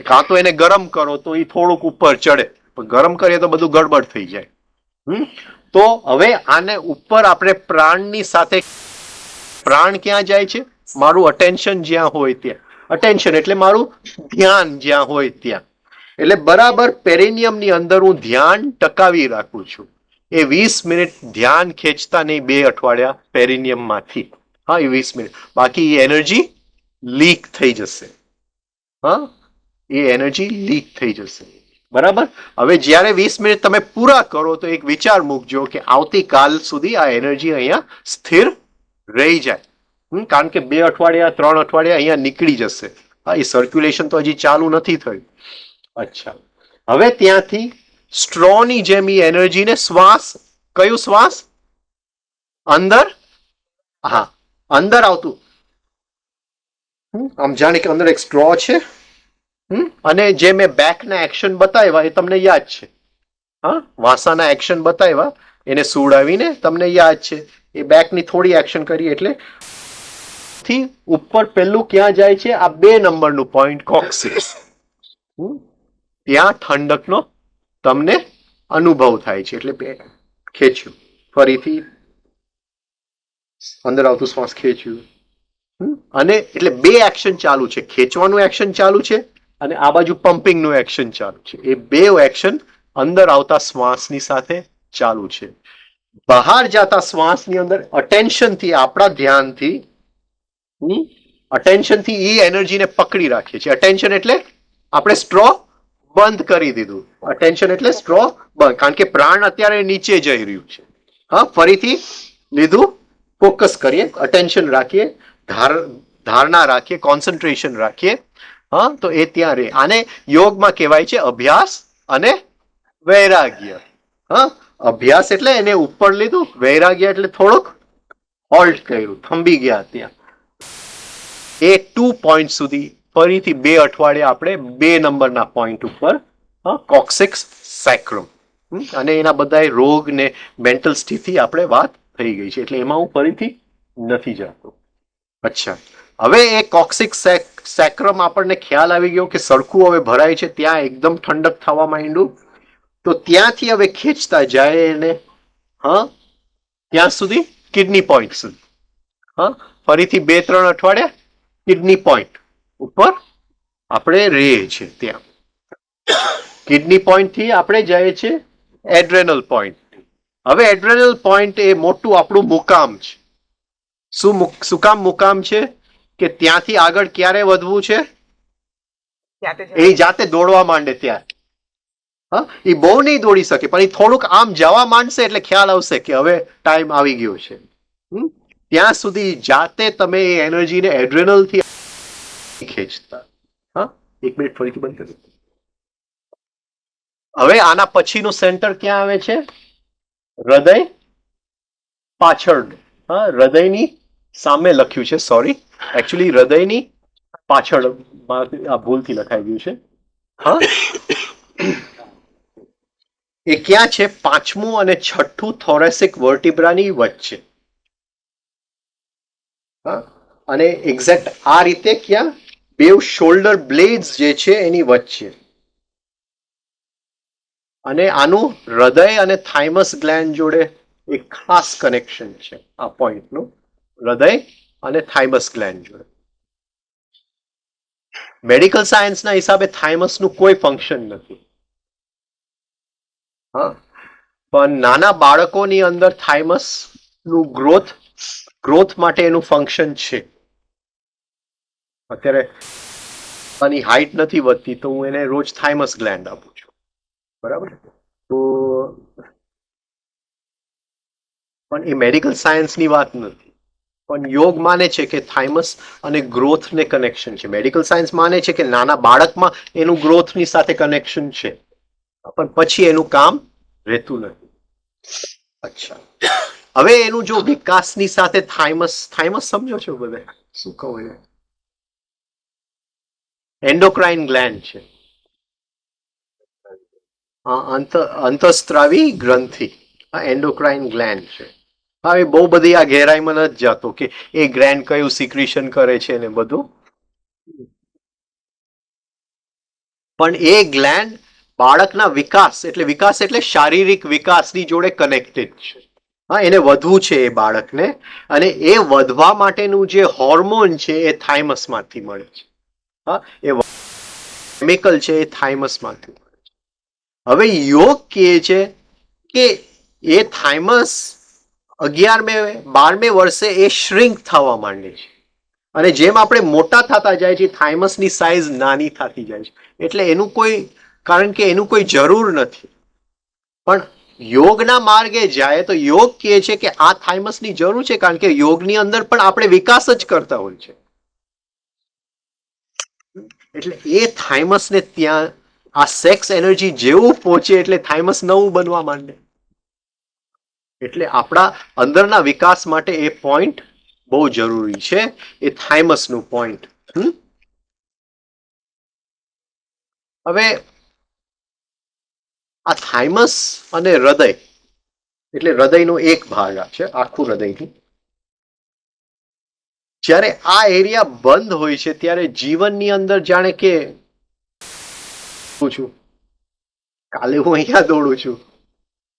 A: કાં તો એને ગરમ કરો તો એ થોડુંક ઉપર ચડે, પણ ગરમ કરીએ તો બધું ગડબડ થઈ જાય. તો હવે આને ઉપર આપણે પ્રાણની સાથે, પ્રાણ ક્યાં જાય છે? મારું અટેન્શન જ્યાં હોય ત્યાં. અટેન્શન એટલે મારું ધ્યાન જ્યાં હોય ત્યાં. એટલે બરાબર પેરિનિયમની અંદર હું ધ્યાન ટકાવી રાખું છું. એ 20 મિનિટ ધ્યાન ખેંચતા નહીં 2 અઠવાડિયા પેરિનિયમમાંથી. હા, એ 20 મિનિટ. બાકી એ એનર્જી લીક થઈ જશે. હા, એ એનર્જી લીક થઈ જશે. બરાબર. હવે જ્યારે 20 મિનિટ તમે પૂરા કરો તો એક વિચાર મૂકજો કે આવતીકાલ સુધી આ એનર્જી અહીંયા સ્થિર રહી જાય. કારણ કે 2 અઠવાડિયા 3 અઠવાડિયા અહીંયા નીકળી જશે. હા, એ સર્ક્યુલેશન તો હજી ચાલુ નથી થયું. અચ્છા, હવે ત્યાંથી સ્ટ્રોની જેમ એ એનર્જીને શ્વાસ, કયું શ્વાસ? અંદર. હા, અંદર આવતું. આમ જાણે કે અંદર એક સ્ટ્રો છે, અને જે મેં બેકના એક્શન બતાવ્યા એ તમને યાદ છે. હા, વાસાના એક્શન બતાવ્યા, એને સુડાવીને તમને યાદ છે. એ બેકની થોડી એક્શન કરી એટલે થી ઉપર પેલું ક્યાં જાય છે? આ 2 નંબરનું પોઈન્ટ કોક્સિસ. ત્યાં ઠંડકનો તમને અનુભવ થાય છે. એટલે ખેંચ્યું, ફરીથી અંદર આવતું શ્વાસ ખેંચ્યું, અને એટલે 2 એક્શન ચાલુ છે. ખેંચવાનું એક્શન ચાલુ છે અને આ બાજુ પમ્પિંગનું એક્શન ચાલુ છે. એ 2 એક્શન અંદર આવતા શ્વાસની સાથે ચાલુ છે. બહાર જતા શ્વાસની અંદર અટેન્શનથી, આપણા ધ્યાનથી, અટેન્શનથી એ એનર્જીને પકડી રાખીએ છીએ. અટેન્શન એટલે આપણે સ્ટ્રો બંધ કરી દીધું. અટેન્શન એટલે સ્ટ્રો બંધ, કારણ કે પ્રાણ અત્યારે નીચે જઈ રહ્યું છે. હા, ફરીથી લીધું, ફોકસ કરીએ, અટેન્શન રાખીએ, ધારણા રાખીએ, કોન્સન્ટ્રેશન રાખીએ. હા, તો એ ત્યાં રહે. આને યોગમાં કહેવાય છે અભ્યાસ અને વૈરાગ્ય. હા, અભ્યાસ એટલે એને ઉપર લીધું, વૈરાગ્ય એટલે થોડુંક હોલ્ટ કર્યું, થંભી ગયા ત્યાં. એ 2 પોઈન્ટ સુધી ફરીથી 2 અઠવાડિયા આપણે 2 નંબરના પોઈન્ટ ઉપર, કોક્સિક્સ સેક્રમ, અને એના બધા રોગ ને મેન્ટલ સ્થિતિ આપણે વાત થઈ ગઈ છે, એટલે એમાં હું ફરીથી નથી જતો. અચ્છા, હવે એ કોક્સિક સેક્રમ આપણને ખ્યાલ આવી ગયો કે સરખું હવે ભરાય છે, ત્યાં એકદમ ઠંડક થવા માંડ્યું. તો ત્યાંથી હવે ખેંચતા જાય એને, હા, ત્યાં સુધી કિડની પોઈન્ટ સુધી. હા, ફરીથી 2-3 અઠવાડિયા કિડની પોઈન્ટ ઉપર આપણે રહીએ છીએ. ત્યાં કિડની પોઈન્ટ થી આપણે જઈએ છીએ એડ્રેનલ પોઈન્ટ. હવે એડ્રેનલ પોઈન્ટ એ મોટું આપણું મુકામ છે. શું કામ મુકામ છે? કે ત્યાંથી આગળ ક્યારે વધવું છે? એ જાતે દોડવા માંડે ત્યારે. હા, એ બહુ નહીં દોડી શકે, પણ એ થોડુંક આમ જવા માંડશે એટલે ખ્યાલ આવશે કે હવે ટાઈમ આવી ગયો છે. ત્યાં સુધી જાતે તમે એ એનર્જીને એડ્રેનલ થી ખેંચતા. હા, 1 મિનિટ ફરીથી બંધ કરી. હવે આના પછીનું સેન્ટર ક્યાં આવે છે? હૃદય પાછળ. હા, હૃદયની સામે લખ્યું છે, સોરી, એકચ્યુઅલી હૃદયની પાછળ આ ભૂલથી લખાઈ ગયું છે. હા, એ ક્યાં છે? 5મું અને 6થું થોરેસિક વર્ટિબ્રાની વચ્ચે. હા, અને એક્ઝેક્ટ આ રીતે ક્યાં? બેવ શોલ્ડર બ્લેડ્સ જે છે એની વચ્ચે. અને આનું હૃદય અને થાઇમસ ગ્લેન્ડ જોડે એક ખાસ કનેક્શન છે આ પોઈન્ટનું, હૃદય અને થાઇમસ ગ્લેન્ડ જોડે. મેડિકલ સાયન્સના હિસાબે થાઇમસનું કોઈ ફંક્શન નથી. હા, પણ નાના બાળકોની અંદર થાઇમસ નું ગ્રોથ માટે એનું ફંક્શન છે. અત્યારે આની હાઈટ નથી વધતી તો હું એને રોજ થાઇમસ ગ્લેન્ડ આપું છું, બરાબર. તો પણ એ મેડિકલ સાયન્સની વાત નથી, પણ યોગ માને છે કે થાઇમસ અને ગ્રોથને કનેક્શન છે. મેડિકલ સાયન્સ માને છે કે નાના બાળકમાં એનું ગ્રોથની સાથે કનેક્શન છે, પણ પછી એનું કામ રહેતું નથી. અચ્છા, હવે એનું જો વિકાસની સાથે થાઇમસ સમજો છો બધે શું કહું? એન્ડોક્રાઇન ગ્લેન્ડ છે, અંતસ્ત્રાવી ગ્રંથિ, એન્ડોક્રાઇન ગ્લેન્ડ છે. હા, એ બહુ બધી આ ગહેરાઈમાં નથી જતો કે એ ગ્લેન્ડ કયું સિક્રીશન કરે છે ને બધું, પણ એ ગ્લેન્ડ બાળકના વિકાસ એટલે શારીરિક વિકાસની જોડે કનેક્ટેડ છે. હા, એને વધવું છે એ બાળકને, અને એ વધવા માટેનું જે હોર્મોન છે એ થાઇમસ માંથી મળે છે. હા, એ કેમિકલ છે એ થાઇમસ માંથી મળે છે. હવે યોગ કહે છે કે એ થાઇમસ 11મે-12મે વર્ષે એ શ્રિંક થવા માંડે છે, અને જેમ આપણે મોટા થતા જાય છે થાઇમસની સાઇઝ નાની થતી જાય છે. એટલે એનું કોઈ કારણ કે એનું કોઈ જરૂર નથી, પણ યોગના માર્ગે જાય તો યોગ કહે છે કે આ થાઇમસની જરૂર છે, કારણ કે યોગની અંદર પણ આપણે વિકાસ જ કરતા હોય છે. એટલે એ થાઇમસને ત્યાં આ સેક્સ એનર્જી જેવું પહોંચે એટલે થાઇમસ નવું બનવા માંડે. એટલે આપણા અંદરના વિકાસ માટે એ પોઈન્ટ બહુ જરૂરી છે, એ થાઇમસ નું પોઈન્ટ. હવે આ થાઇમસ અને હૃદય એટલે હૃદયનો એક ભાગ છે, આખું હૃદયનું. જ્યારે આ એરિયા બંધ હોય છે ત્યારે જીવનની અંદર જાણે કે છું, કાલે હું અહીંયા દોડું છું,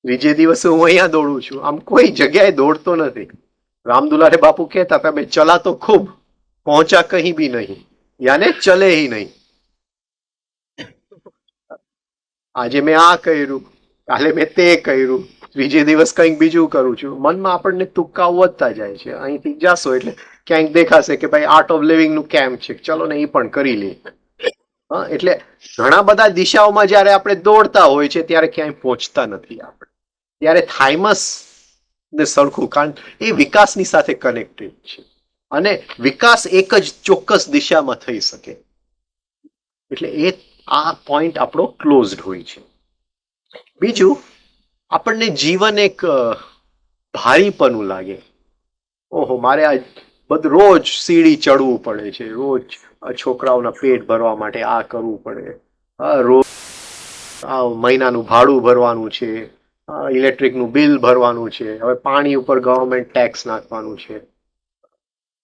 A: બીજે દિવસે હું અહીંયા દોડું છું, આમ કોઈ જગ્યાએ દોડતો નથી. રામદુલારે બાપુ કહેતા હતા, મેં ચલા તો ખૂબ, પહોંચા કहीं भी नहीं, યાને ચલે ही नहीं. આજે મેં આ કર્યું, કાલે મેં તે કર્યું, બીજે દિવસ કંઈક બીજું કરું છું. મનમાં આપણને તુક્કા વધતા જાય છે. અહીંથી જાશો એટલે ક્યાંક દેખાશે કે ભાઈ આર્ટ ઓફ લિવિંગ નું કેમ્પ છે, ચલો ને એ પણ કરી લઈએ. એટલે ઘણા બધા દિશાઓમાં જયારે આપણે દોડતા હોય છે ત્યારે ક્યાંય પહોંચતા નથી આપણે. ત્યારે થાઇમસ ને સરખું, કારણ એ વિકાસની સાથે કનેક્ટેડ છે, અને વિકાસ એક જ ચોક્કસ દિશામાં થઈ શકે. એટલે એ આ પોઈન્ટ આપણો ક્લોઝડ હોય છે. બીજું, આપણને જીવન એક ભારીપણું લાગે. ઓહો, મારે આ બધું રોજ સીડી ચડવું પડે છે, રોજ છોકરાઓના પેટ ભરવા માટે આ કરવું પડે, રોજ મહિનાનું ભાડું ભરવાનું છે, ઇલેક્ટ્રિકનું બિલ ભરવાનું છે, હવે પાણી ઉપર ગવર્મેન્ટ ટેક્સ નાખવાનું છે.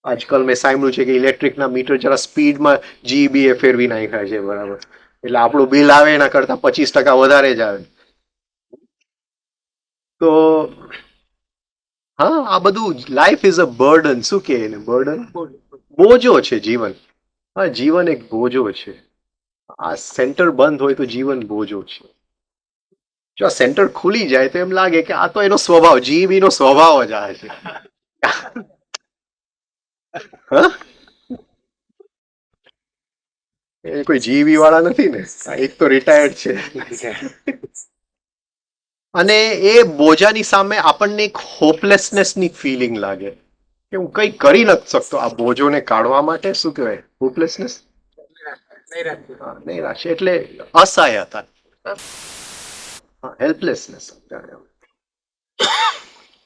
A: આજકાલ મેં સાંભળ્યું છે કે ઇલેક્ટ્રિકના મીટર જરા સ્પીડમાં જીબીએ ફેરવી નાખ્યા છે, બરાબર. એટલે આપણું બિલ આવે એના કરતા 25% વધારે જ આવે. તો હા, આ બધું લાઈફ ઇઝ અ બર્ડન. શું કે એને બર્ડન? બોજો છે જીવન. હા, જીવન એક બોજો છે. આ સેન્ટર બંધ હોય તો જીવન બોજો છે. જો આ સેન્ટર ખુલી જાય તો એમ લાગે કે આ તો એનો સ્વભાવ, જીબી નો સ્વભાવ જ આ છે. એ કોઈ જીબી વાળા નથી ને, એક તો રિટાયર્ડ છે. અને એ બોજાની સામે આપણને એક હોપલેસનેસની ફિલિંગ લાગે કે હું કંઈ કરી નથી શકતો આ બોજોને કાઢવા માટે. શું કહેવાય? હોપલેસનેસ, નૈરાશ્ય એટલે અસહાયતા, હેલ્પલેસનેસ.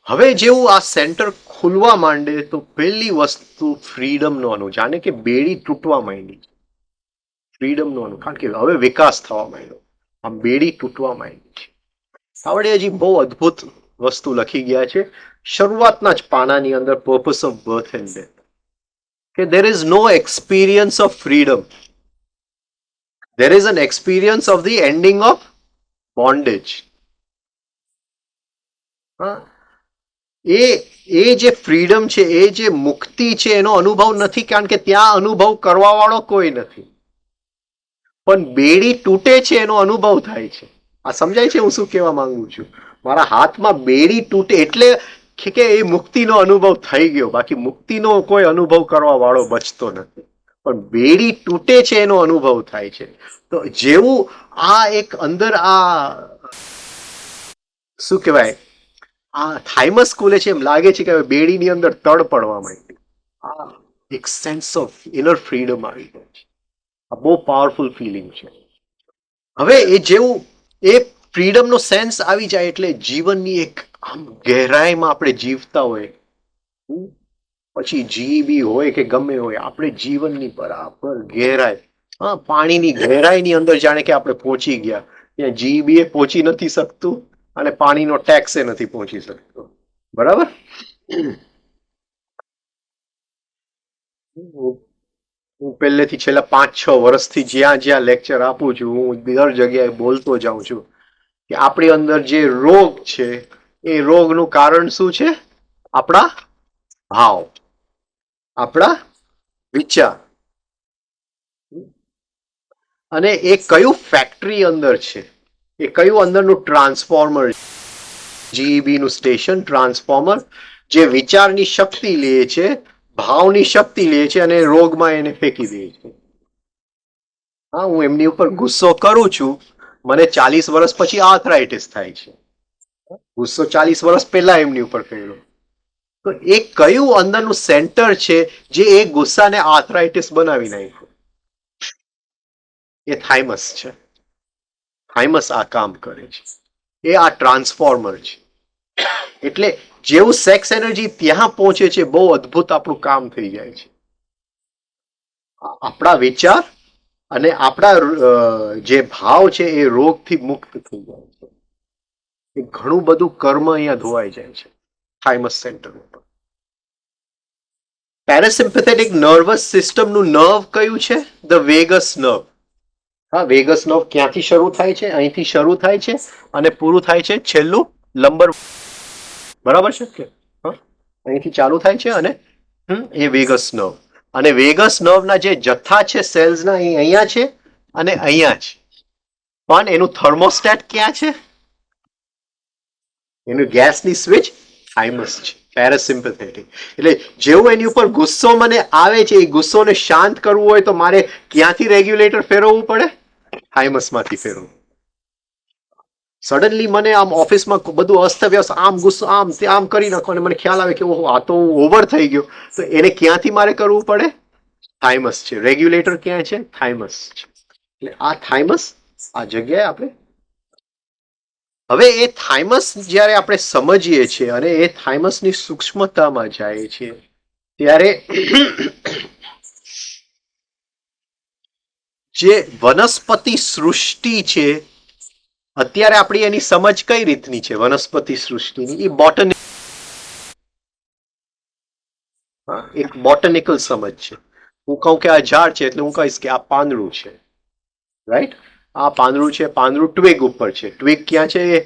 A: હવે જેવું આ સેન્ટર ખુલવા માંડે તો પહેલી વસ્તુ ફ્રીડમનો અનુ, જાણે કે બેડી તૂટવા માંડી. ફ્રીડમનો અનુ, કારણ કે હવે વિકાસ થવા માંડ્યો, આમ બેડી તૂટવા માંડી છે. આવડે હજી બહુ અદ્ભુત વસ્તુ લખી ગયા છે શરૂઆતના જ પાનાની અંદર, purpose of birth and death. કે there is no experience of freedom. There is an experience of the ending of bondage. હા, એ એ જે ફ્રીડમ છે, એ જે મુક્તિ છે, એનો અનુભવ નથી, કારણ કે ત્યાં અનુભવ કરવા વાળો કોઈ નથી. પણ બેડી તૂટે છે એનો અનુભવ થાય છે. આ સમજાય છે હું શું કહેવા માંગુ છું? મારા હાથમાં બેડી તૂટે એટલે કે એ મુક્તિનો અનુભવ થઈ ગયો, બાકી મુક્તિનો કોઈ અનુભવ કરવા વાળો બચતો નથી. પણ બેડી તૂટે છે એનો અનુભવ થાય છે. તો જેવું આ એક અંદર આ શું કહેવાય, આ થાઇમસ ખુલે છે, એમ લાગે છે કે બેડીની અંદર તડ પડવા માંડી. આ એક સેન્સ ઓફ ઇનર ફ્રીડમ આવી જાય છે. આ બહુ પાવરફુલ ફિલિંગ છે. હવે એ જેવું એ ફ્રીડમનો સેન્સ આવી જાય એટલે જીવનની એક આમ ગહેરાઈમાં આપણે જીવતા હોય, પછી જીબી હોય કે ગમે હોય, આપણે જીવનની બરાબર ગહેરાઈ, હા, પાણીની ગહેરાઈની અંદર જાણે કે આપણે પહોંચી ગયા. ત્યાં જીબી એ પહોંચી નથી શકતું અને પાણીનો ટેક્સ એ નથી પહોંચી શકતો. બરાબર. હું પહેલેથી છેલ્લા 5-6 વર્ષથી જ્યાં જ્યાં લેક્ચર આપું છું, હું દર જગ્યાએ બોલતો જાઉં છું કે આપણી અંદર જે રોગ છે, એ રોગનું કારણ શું છે? આપણા ભાવ, આપણા વિચાર. અને એ કયું ફેક્ટરી અંદર છે, એ કયું અંદરનું ટ્રાન્સફોર્મર, જીઈબી નું સ્ટેશન ટ્રાન્સફોર્મર, જે વિચારની શક્તિ લે છે, ભાવની શક્તિ લે છે અને રોગમાં એને ફેંકી દે છે. હા, હું એમની ઉપર ગુસ્સો કરું છું, મને 40 વર્ષ પછી આર્થરાઇટિસ થાય છે. ગુસ્સો 40 વર્ષ પહેલા એમની ઉપર કર્યો. તો એ કયું અંદરનું સેન્ટર છે જે એ ગુસ્સાને આર્થરાઇટિસ બનાવી નાખ્યું? એ થાઇમસ છે. થાઇમસ આ કામ કરે છે. એ આ ટ્રાન્સફોર્મર છે. એટલે જેવું સેક્સ એનર્જી ત્યાં પહોંચે છે, બહુ અદ્ભુત આપણું કામ થઈ જાય છે. આપણા વિચાર અને આપણા જે ભાવ છે એ રોગથી મુક્ત થઈ જાય છે. એ ઘણું બધું કર્મ અહીંયા ધોવાઈ જાય છે થાઇમસ સેન્ટર ઉપર. પેરાસિમ્પેથેટિક નર્વસ સિસ્ટમનું નર્વ કયું છે? The Vegas nerve. હા, વેગસ નર્વ ક્યાંથી શરૂ થાય છે? અહીંથી શરૂ થાય છે અને પૂરું થાય છે છેલ્લું લંબર. બરાબર છે કે? હા, અહીંથી ચાલુ થાય છે અને એ વેગસ નર્વ. અને વેગસ નર્વના જે જથ્થા છે સેલ્સના, એ અહીંયા છે અને અહીંયા છે. પણ એનું થર્મોસ્ટેટ ક્યાં છે? એનું ગેસની સ્વિચ થાઇમસ છે, પેરાસિમ્પેથેટિક. એટલે જેવું એની ઉપર ગુસ્સો મને આવે છે, એ ગુસ્સોને શાંત કરવું હોય તો મારે ક્યાંથી રેગ્યુલેટર ફેરવવું પડે? થાઇમસમાંથી ફેરવવું. સડનલી મને આમ ઓફિસમાં બધું અસ્તવ્યસ્ત, આમ ગુસ્સો, આમ તે આમ કરી નાખો અને મને ખ્યાલ આવે કે ઓહો, આ તો ઓવર થઈ ગયો. તો એને ક્યાંથી મારે કરવું પડે? થાઇમસ છે. રેગ્યુલેટર ક્યાં છે? થાઇમસ છે. એટલે આ થાઇમસ, આ જગ્યાએ આપણે હવે એ થાઇમસ જ્યારે આપણે સમજીએ છીએ અને એ થાઇમસની સૂક્ષ્મતામાં જાય છે, ત્યારે જે વનસ્પતિ સૃષ્ટિ છે, અત્યારે આપણી એની સમજ કઈ રીતની છે વનસ્પતિ સૃષ્ટિની? એ બોટની એક બોટનિકલ સમજ છે. હું કહું કે આ ઝાડ છે એટલે હું કહીશ કે આ પાંદડું છે, રાઈટ? આ પાંદડું છે, પાંદડું ટ્વિગ ઉપર છે. ટ્વિગ ક્યાં છે? એ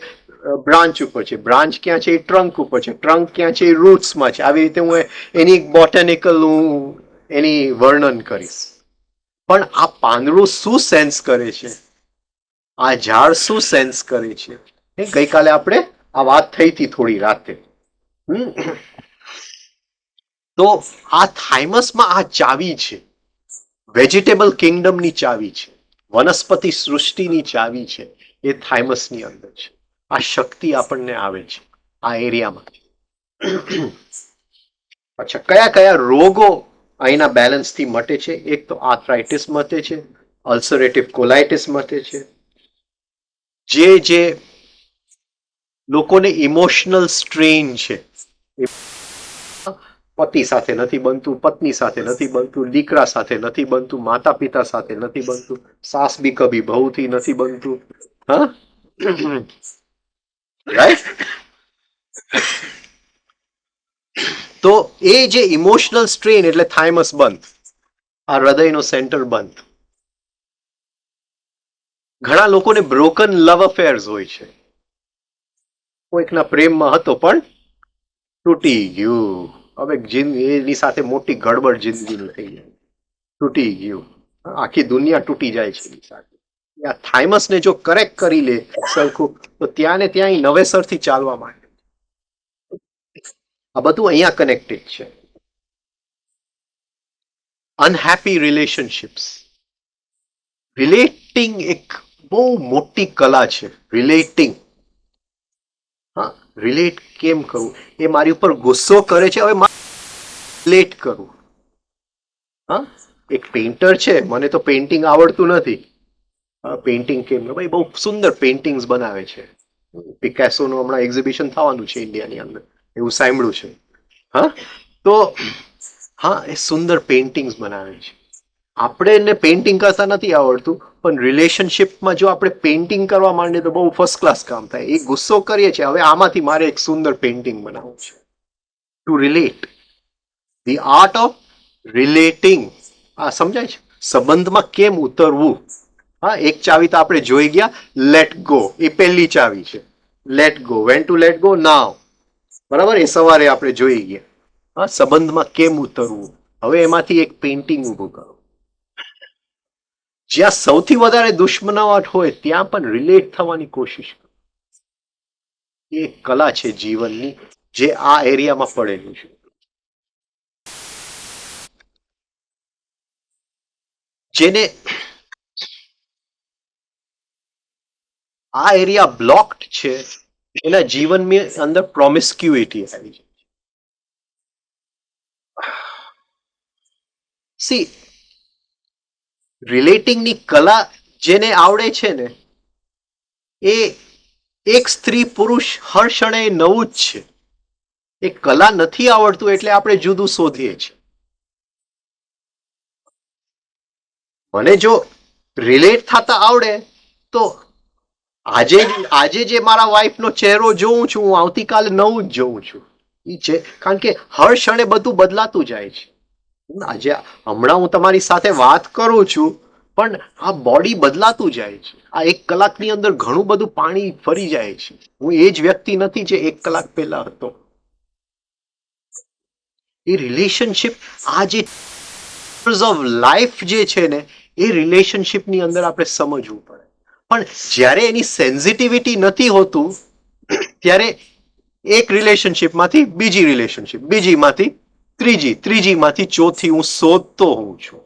A: બ્રાન્ચ ઉપર છે. બ્રાન્ચ ક્યાં છે? એ ટ્રંક ઉપર છે. ટ્રંક ક્યાં છે? એ રૂટ્સમાં છે. આવી રીતે હું એની બોટેનિકલ હું એની વર્ણન કરીશ. પણ આ પાંદડું શું સેન્સ કરે છે? આ ઝાડ શું સેન્સ કરે છે? ગઈકાલે આપણે આ વાત થઈ હતી થોડી રાતે. તો આ થાઇમસમાં આ ચાવી છે, વેજીટેબલ કિંગડમની ચાવી છે, વનસ્પતિ સૃષ્ટિની ચાવી છે, એ થાઇમસની અંદર છે. આ શક્તિ આપણને આવે છે આ એરિયામાંથી. અચ્છા, કયા કયા રોગો અહીંના બેલેન્સથી મટે છે? એક તો આર્થરાઇટિસ મટે છે, અલ્સરેટિવ કોલાઇટિસ મટે છે. જે લોકોને ઇમોશનલ સ્ટ્રેન છે, પતિ સાથે નથી બનતું, પત્ની સાથે નથી બનતું, દીકરા સાથે નથી બનતું, માતા પિતા સાથે નથી બનતું, સાસ બી કભી બહુથી નથી બનતું, હા, રાઈટ? તો એ જે ઇમોશનલ સ્ટ્રેન એટલે થાઇમસ બંધ, આ હૃદયનો સેન્ટર બંધ. ઘણા લોકોને બ્રોકન લવ અફેર્સ હોય છે. કોઈકના પ્રેમમાં હતો પણ તૂટી ગયું. હવે એની સાથે મોટી ગડબડ જિંદગીની થઈ જાય, તૂટી ગયું. આખી દુનિયા તૂટી જાય છે એની સાથે. આ થાઇમસને જો કરેક્ટ કરી લે સરખું, તો ત્યાં ને ત્યાં નવેસરથી ચાલવા માંડે. આ બધું અહીંયા કનેક્ટેડ છે. અનહેપી રિલેશનશિપ્સ, રિલેટિંગ એક બહુ મોટી કલા છે. રિલેટિંગ, હા, રિલેટ કેમ કરવું? એ મારી ઉપર ગુસ્સો કરે છે, હવે રિલેટ કરવું. હા, એક પેઇન્ટર છે, મને તો પેઇન્ટિંગ આવડતું નથી. પેઇન્ટિંગ કેમ? ભાઈ બહુ સુંદર પેઇન્ટિંગ્સ બનાવે છે. પિકાસોનું હમણાં એક્ઝિબિશન થવાનું છે ઇન્ડિયાની અંદર, એવું સાંભળ્યું છે. હા, તો હા, એ સુંદર પેઇન્ટિંગ્સ બનાવે છે. આપણે એને પેઇન્ટિંગ કરતા નથી આવડતું, પણ રિલેશનશિપમાં જો આપણે પેઇન્ટિંગ કરવા માંડીએ તો બહુ ફર્સ્ટ ક્લાસ કામ થાય. એ ગુસ્સો કરીએ છીએ, હવે આમાંથી મારે એક સુંદર પેઇન્ટિંગ બનાવવું છે. To relate, the art of relating. આ સમજાય છે? સંબંધમાં કેમ ઉતરવું. હા, એક ચાવી તો આપણે જોઈ ગયા, લેટ ગો. એ પહેલી ચાવી છે, let go. When to let go now. બરાબર, એ સવારે આપણે જોઈ ગયા. હા, સંબંધમાં કેમ ઉતરવું. હવે એમાંથી એક પેઇન્ટિંગ ઊભું કરો. જ્યાં સૌથી વધારે દુશ્મનાવટ હોય ત્યાં પણ રિલેટ થવાની કોશિશ કરો. એ કલા છે જીવનની, જે આ એરિયામાં પડેલું છે. જેને આ એરિયા બ્લોક્ડ છે, એના જીવનની અંદર પ્રોમિસ્ક્યુઇટી આવી છે. સી, રિલેટિંગની કલા જેને આવડે છે ને, એ એક સ્ત્રી પુરુષ હર ક્ષણે નવું જ છે. એ કલા નથી આવડતું એટલે આપણે જુદું શોધીએ છીએ. મને જો રિલેટ થતા આવડે તો આજે જે મારા વાઈફનો ચહેરો જોઉં છું, હું આવતીકાલે નવું જ જોઉં છું. એ છે, કારણ કે હર ક્ષણે બધું બદલાતું જાય છે. આજે હમણાં હું તમારી સાથે વાત કરું છું, પણ આ બોડી બદલાતું જાય છે. આ 1 કલાકની અંદર ઘણું બધું પાણી ફરી જાય છે. હું એ જ વ્યક્તિ નથી જે 1 કલાક પહેલા હતો. એ રિલેશનશિપ, આ જે ઓફ લાઈફ જે છે ને, એ રિલેશનશિપની અંદર આપણે સમજવું પડે. પણ જ્યારે એની સેન્સિટિવિટી નથી હોતું, ત્યારે એક રિલેશનશિપમાંથી બીજી રિલેશનશિપ, બીજીમાંથી ત્રીજી, ત્રીજીમાંથી ચોથી હું શોધતો હોઉં છું.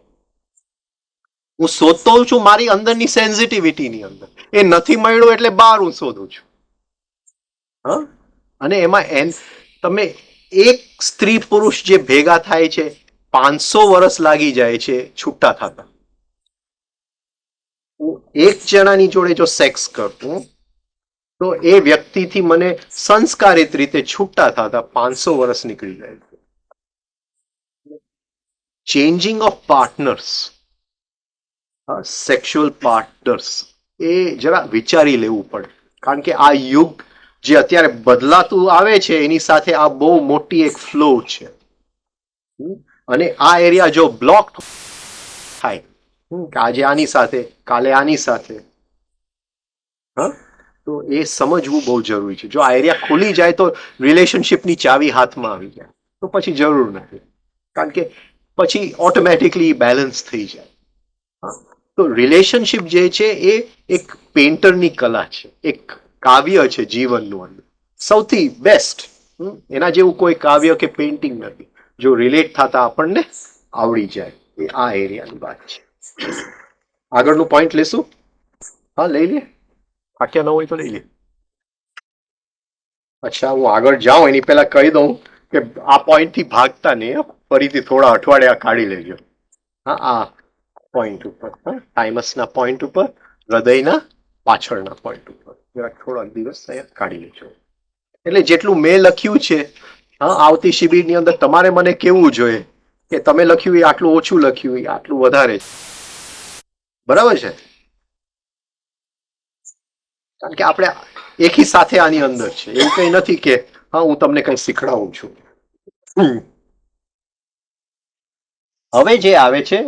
A: હું શોધતો હોઉં છું મારી અંદરની સેન્સિટિવિટીની અંદર. એ નથી મળ્યું એટલે બહાર હું શોધું છું. હા, અને એમાં તમે એક સ્ત્રી પુરુષ જે ભેગા થાય છે, 500 વર્ષ લાગી જાય છે છૂટા થતા. હું એક જણાની જોડે જો સેક્સ કરું તો એ વ્યક્તિથી મને સંસ્કારિત રીતે છૂટા થતા 500 વર્ષ નીકળી જાય છે. Changing of partners, sexual partners, એ જરા વિચારી લેવું પડે. કારણ કે આ યુગ જે અત્યારે બદલાતું આવે છે, એની સાથે આ બહુ મોટી એક ફ્લો છે. અને આ એરિયા જો બ્લોક થાય, આજે આની સાથે, કાલે આની સાથે, હા, તો એ સમજવું બહુ જરૂરી છે. જો આ એરિયા ખુલી જાય તો રિલેશનશિપની ચાવી હાથમાં આવી જાય, તો પછી જરૂર નથી. કારણ કે પછી ઓટોમેટિકલી બેલેન્સ થઈ જાય. હા, તો રિલેશનશિપ જે છે એ એક પેઇન્ટરની કલા છે, એક કાવ્ય છે જીવનનું. સૌથી બેસ્ટ, એના જેવું કોઈ કાવ્ય કે પેઇન્ટિંગ નથી. જો રિલેટ થતા આપણને આવડી જાય, એ આ એરિયાની વાત છે. આગળનું પોઈન્ટ લેશું? હા, લઈ લે. આખ્યા ન હોય તો લઈ લે. અચ્છા, હું આગળ જાઉં એની પહેલા કહી દઉં કે આ પોઈન્ટ થી ભાગતા નહીં, ફરીથી થોડા અઠવાડિયા કાઢી લેજો. હા, આ પોઈન્ટ ઉપર, થાઇમસના પોઈન્ટ ઉપર, હૃદયના પાછળના પોઈન્ટ ઉપર થોડા દિવસ થયા કાઢી લેજો. એટલે જેટલું મેં લખ્યું છે, હા, આવતી શિબિરની અંદર તમારે મને કેવું જોઈએ કે તમે લખ્યું એ આટલું ઓછું લખ્યું, એ આટલું વધારે. બરાબર છે? કારણ કે આપણે એકી સાથે આની અંદર છે, એવું કઈ નથી કે હા હું તમને કઈ શીખડાવું છું. હવે જે આવે છે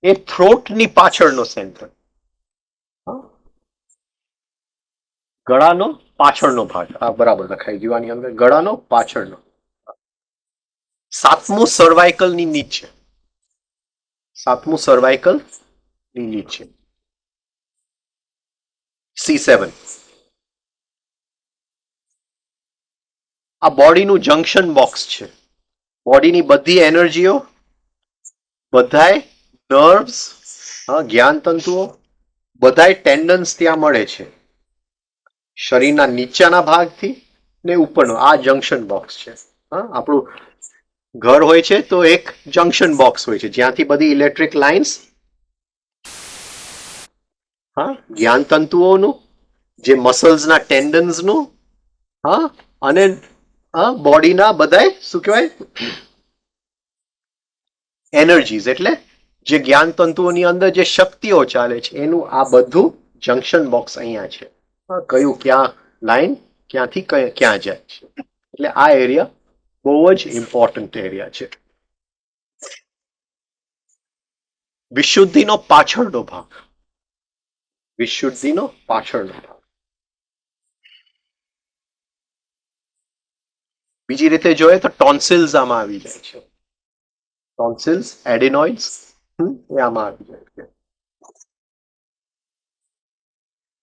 A: એ થ્રોટની પાછળનો સેન્ટર, ગળાનો પાછળનો ભાગ. આ બરાબર લખાઈ ગયું આની અંદર, ગળાનો પાછળનો. સાતમું સર્વાઇકલ ની નીચે, સાતમું સર્વાઇકલ ની નીચે, C7. આ બોડીનું જંક્શન બોક્સ છે. બોડીની બધી એનર્જીઓ, બધાય નર્વ્સ, જ્ઞાન તંતુઓ, બધાય ટેન્ડન્સ ત્યાં મળે છે, શરીરના નીચેના ભાગથી ને ઉપરનો. આ જંક્શન બોક્સ છે. આપણું ઘર હોય છે તો એક જંક્શન બોક્સ હોય છે જ્યાંથી બધી ઇલેક્ટ્રિક લાઇન્સ, જ્ઞાન તંતુઓનું, જે મસલ્સના ટેન્ડન્સનું, અને બોડીના બધાય શું કહેવાય એનર્જીઝ, એટલે જે જ્ઞાન તંતુઓની અંદર જે શક્તિઓ ચાલે છે એનું આ બધું જંક્શન બોક્સ અહીંયા છે. કયું ક્યાં લાઈન ક્યાંથી ક્યાં જાય છે, એટલે આ એરિયા બહુ જ ઇમ્પોર્ટન્ટ એરિયા છે. વિશુદ્ધિનો પાછળનો ભાગ, વિશુદ્ધિનો પાછળનો ભાગ. બીજી રીતે જોઈએ તો ટોન્સિલ્સ આમાં આવી જાય છે. ટોન્સિલ્સ, એડિનોઇડ્સ એ આમાં આવી જાય છે.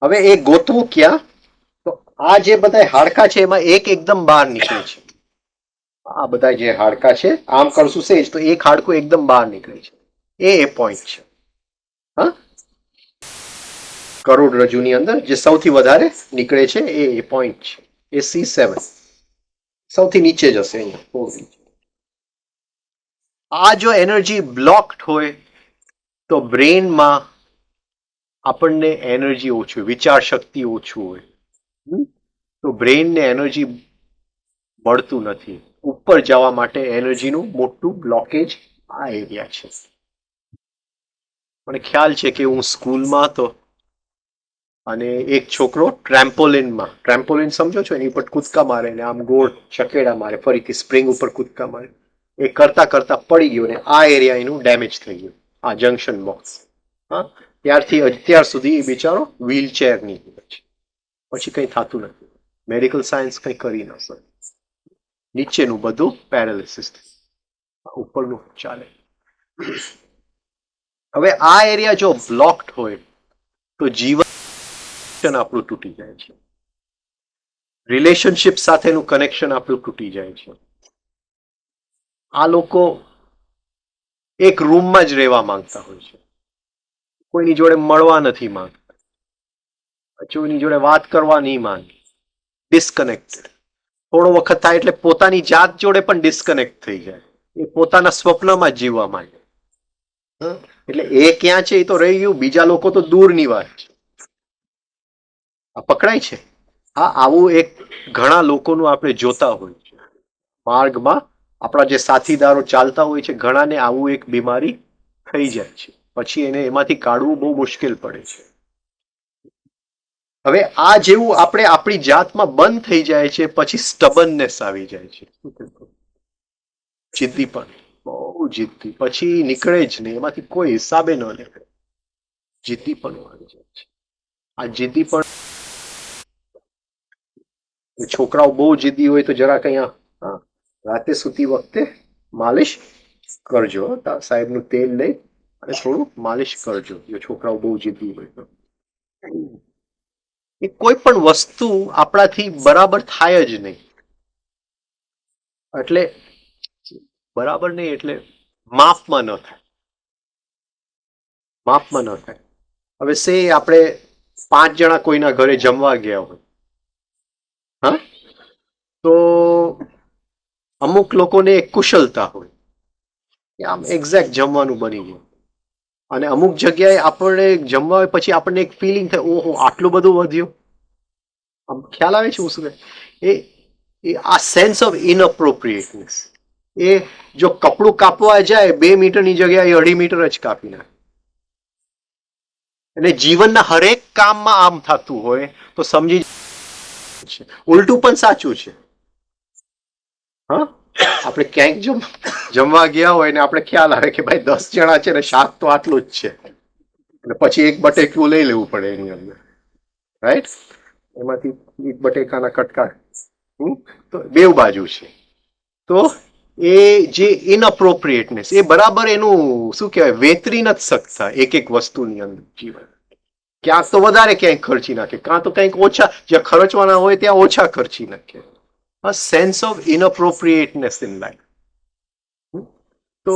A: હવે એ ગોતવું ક્યાં? તો આ જે બધા હાડકા છે એમાં એક એકદમ બહાર નીકળે છે. આ બધા જે હાડકા છે, આમ કરશું સેજ તો એક હાડકું એકદમ બહાર નીકળે છે. એ પોઈન્ટ છે. કરોડરજ્જુની અંદર જે સૌથી વધારે નીકળે છે એ પોઈન્ટ છે. એ C7 સૌથી નીચે જશે અહીંયા. આ જો એનર્જી બ્લોક્ડ હોય તો બ્રેનમાં આપણને એનર્જી ઓછી હોય, વિચાર શક્તિ ઓછું હોય, તો બ્રેનને એનર્જી મળતું નથી. ઉપર જવા માટે એનર્જીનું મોટું બ્લોકેજ આ એરિયા છે. મને ખ્યાલ છે કે હું સ્કૂલમાં હતો અને એક છોકરો ટ્રેમ્પોલિન સમજો છો, એની ઉપર કૂદકા મારે ને આમ ગોળ ચકેડા મારે, ફરીથી સ્પ્રિંગ ઉપર કૂદકા મારે, એ કરતા કરતા પડી ગયો ને આ એરિયા એનું ડેમેજ થઈ ગયું, આ જંક્શન બોક્સ. ત્યારથી અત્યાર સુધી એ બિચારો વ્હીલચેરની છે. પછી કંઈ થતું નથી, મેડિકલ સાયન્સ કંઈ કરી ન શકે. નીચેનું બધું પેરાલિસિસ, ઉપરનું ચાલે. હવે આ એરિયા જો બ્લોક્ડ હોય તો જીવન આપણું તૂટી જાય છે, રિલેશનશિપ સાથેનું કનેક્શન આપણું તૂટી જાય છે. આ લોકો એક રૂમમાં જ રહેવા માંગતા હોય છે, કોઈની જોડે મળવા નથી માંગતા, કોઈની જોડે વાત કરવા નહીં માંગે, ડિસ્કનેક્ટેડ. થોડો વખત થાય એટલે પોતાની જાત જોડે પણ ડિસ્કનેક્ટ થઈ જાય, એ પોતાના સ્વપ્નમાં જ જીવવા માંગે. એટલે એ ક્યાં છે એ તો રહી ગયું, બીજા લોકો તો દૂરની વાત છે. આ પકડાય છે. આવું એક ઘણા લોકોનું આપણે જોતા હોય છે માર્ગમાં, આપણા જે સાથીદારો ચાલતા હોય છે, ઘણાને આવું એક બીમારી થઈ જાય છે, પછી એને એમાંથી કાઢવું બહુ મુશ્કેલ પડે છે. હવે આ જેવું આપણે આપણી જાતમાં બંધ થઈ જાય છે પછી સ્ટબનનેસ આવી જાય છે, જિદ્દી પણ, બહુ જિદ્દી, પછી નીકળે જ નહીં, એમાંથી કોઈ હિસાબે ન નીકળે, જિદ્દી પણ આવી જાય છે. આ જિદ્દી પણ, છોકરાઓ બહુ જિદ્દી હોય તો જરાક અહીંયા રાતે સૂતી વખતે માલિશ કરજો, સાહેબનું તેલ લઈ અને થોડું માલિશ કરજો જો છોકરાઓ બહુ જિદ્દી હોય તો. એ કોઈ પણ વસ્તુ આપણાથી બરાબર થાય જ નહીં, એટલે બરાબર નહીં એટલે માપમાં ન થાય, માપમાં ન થાય. હવે સે આપણે 5 જણા કોઈના ઘરે જમવા ગયા હોય, તો અમુક લોકોને એક કુશળતા હોય કે આમ એક્ઝેક્ટ જમવાનું બની ગયું, અને અમુક જગ્યાએ આપણે જમવા હોય પછી આપણને એક ફિલિંગ થાય, ઓહો આટલું બધું વધ્યું. આમ ખ્યાલ આવે છે હું શું એ આ સેન્સ ઓફ ઇનઅપ્રોપ્રિએટનેસ. એ જો કપડું કાપવા જાય 2 મીટરની જગ્યાએ 2.5 મીટર જ કાપી નાખે. અને જીવનના હરેક કામમાં આમ થતું હોય તો સમજી, ઉલટું પણ સાચું છે. આપણે ક્યાંક જમવા ગયા હોય ને આપણે ખ્યાલ આવે કે ભાઈ 10 જણા છે ને શાક તો આટલું જ છે, અને પછી એક બટેકું લઈ લેવું પડે એની અંદર, રાઈટ? એમાંથી એક બટેકાના કટકા. તો બેવ બાજુ છે. તો એ જે ઇનઅપ્રોપ્રિએટનેસ એ બરાબર એનું શું કહેવાય વેતરી નથી શકતા એક એક વસ્તુની અંદર જીવન. ક્યાંક તો વધારે ક્યાંક ખર્ચી નાખે, કાં તો કંઈક ઓછા, જ્યાં ખર્ચવાના હોય ત્યાં ઓછા ખર્ચી નાખે. a sense of inappropriateness in life. તો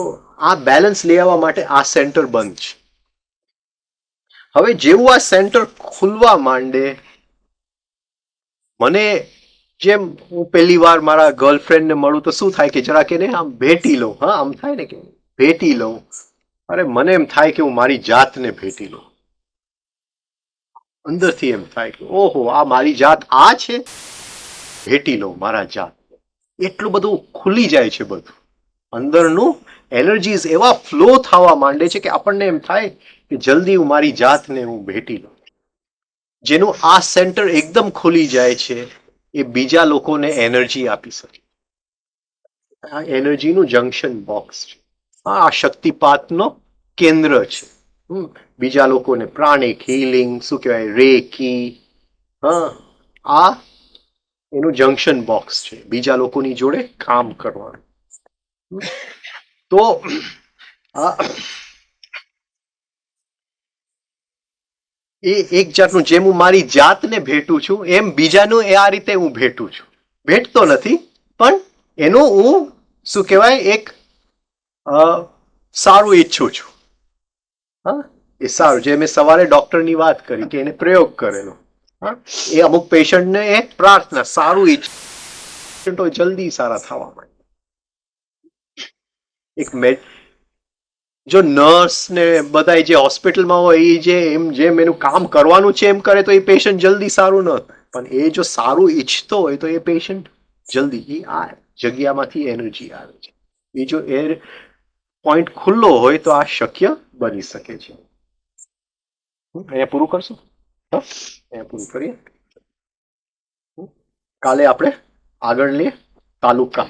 A: આ બેલેન્સ લઈ આવવા માટે આ સેન્ટર બંધ છે. હવે જેવું આ સેન્ટર ખુલવા માંડે, મને જેમ હું પહેલી વાર મારા ગર્લફ્રેન્ડને મળું તો શું થાય કે જરાક એને આમ ભેટી લઉં. હા, આમ થાય ને કે ભેટી લઉં. અરે મને એમ થાય કે હું મારી જાતને ભેટી લઉં. અંદરથી એમ થાય કે ઓહો, આ મારી જાત આ છે, ભેટી લઉં મારા જાત. એટલું બધું ખુલી જાય છે, બધું અંદરનું એનર્જીઝ એવા ફ્લો થવા માંડે છે કે આપણને એમ થાય કે જલ્દી હું મારી જાતને હું ભેટી લઉં. જેનું આ સેન્ટર એકદમ ખુલી જાય છે એ બીજા લોકોને એનર્જી આપી શકે. આ એનર્જીનું જંક્શન બોક્સ છે. આ શક્તિપાતનો કેન્દ્ર છે. બીજા લોકોને પ્રાણિક હીલિંગ, શું કહેવાય, રેકી, હા, આ એનું જંક્શન બોક્સ છે બીજા લોકોની જોડે કામ કરવાનું. તો એ એક જાતનું, જેમ હું મારી જાતને ભેટું છું એમ બીજાનું એ આ રીતે હું ભેટું છું. ભેટતો નથી, પણ એનું હું શું કહેવાય એક સારું ઈચ્છું છું. હા, એ સારું. જે મેં સવારે ડોક્ટરની વાત કરી કે એને પ્રયોગ કરેલો, હા, એ અમુક પેશન્ટને એક પ્રાર્થના, સારું ઈચ્છો જલ્દી સારા થવા માટે. એક જો નર્સ ને બધા જે હોસ્પિટલમાં હોય એ જેમ એનું કામ કરવાનું છે એમ કરે તો એ પેશન્ટ જલ્દી સારું ન થાય. પણ એ જો સારું ઈચ્છતો હોય તો એ પેશન્ટ જલ્દી આ જગ્યામાંથી એનર્જી આવે છે. એ જો એ પોઈન્ટ ખુલ્લો હોય તો આ શક્ય બની શકે છે. અહીંયા પૂરું કરશું. અહીંયા પૂરું કરીએ. કાલે આપણે આગળ લઈએ તાલુકા.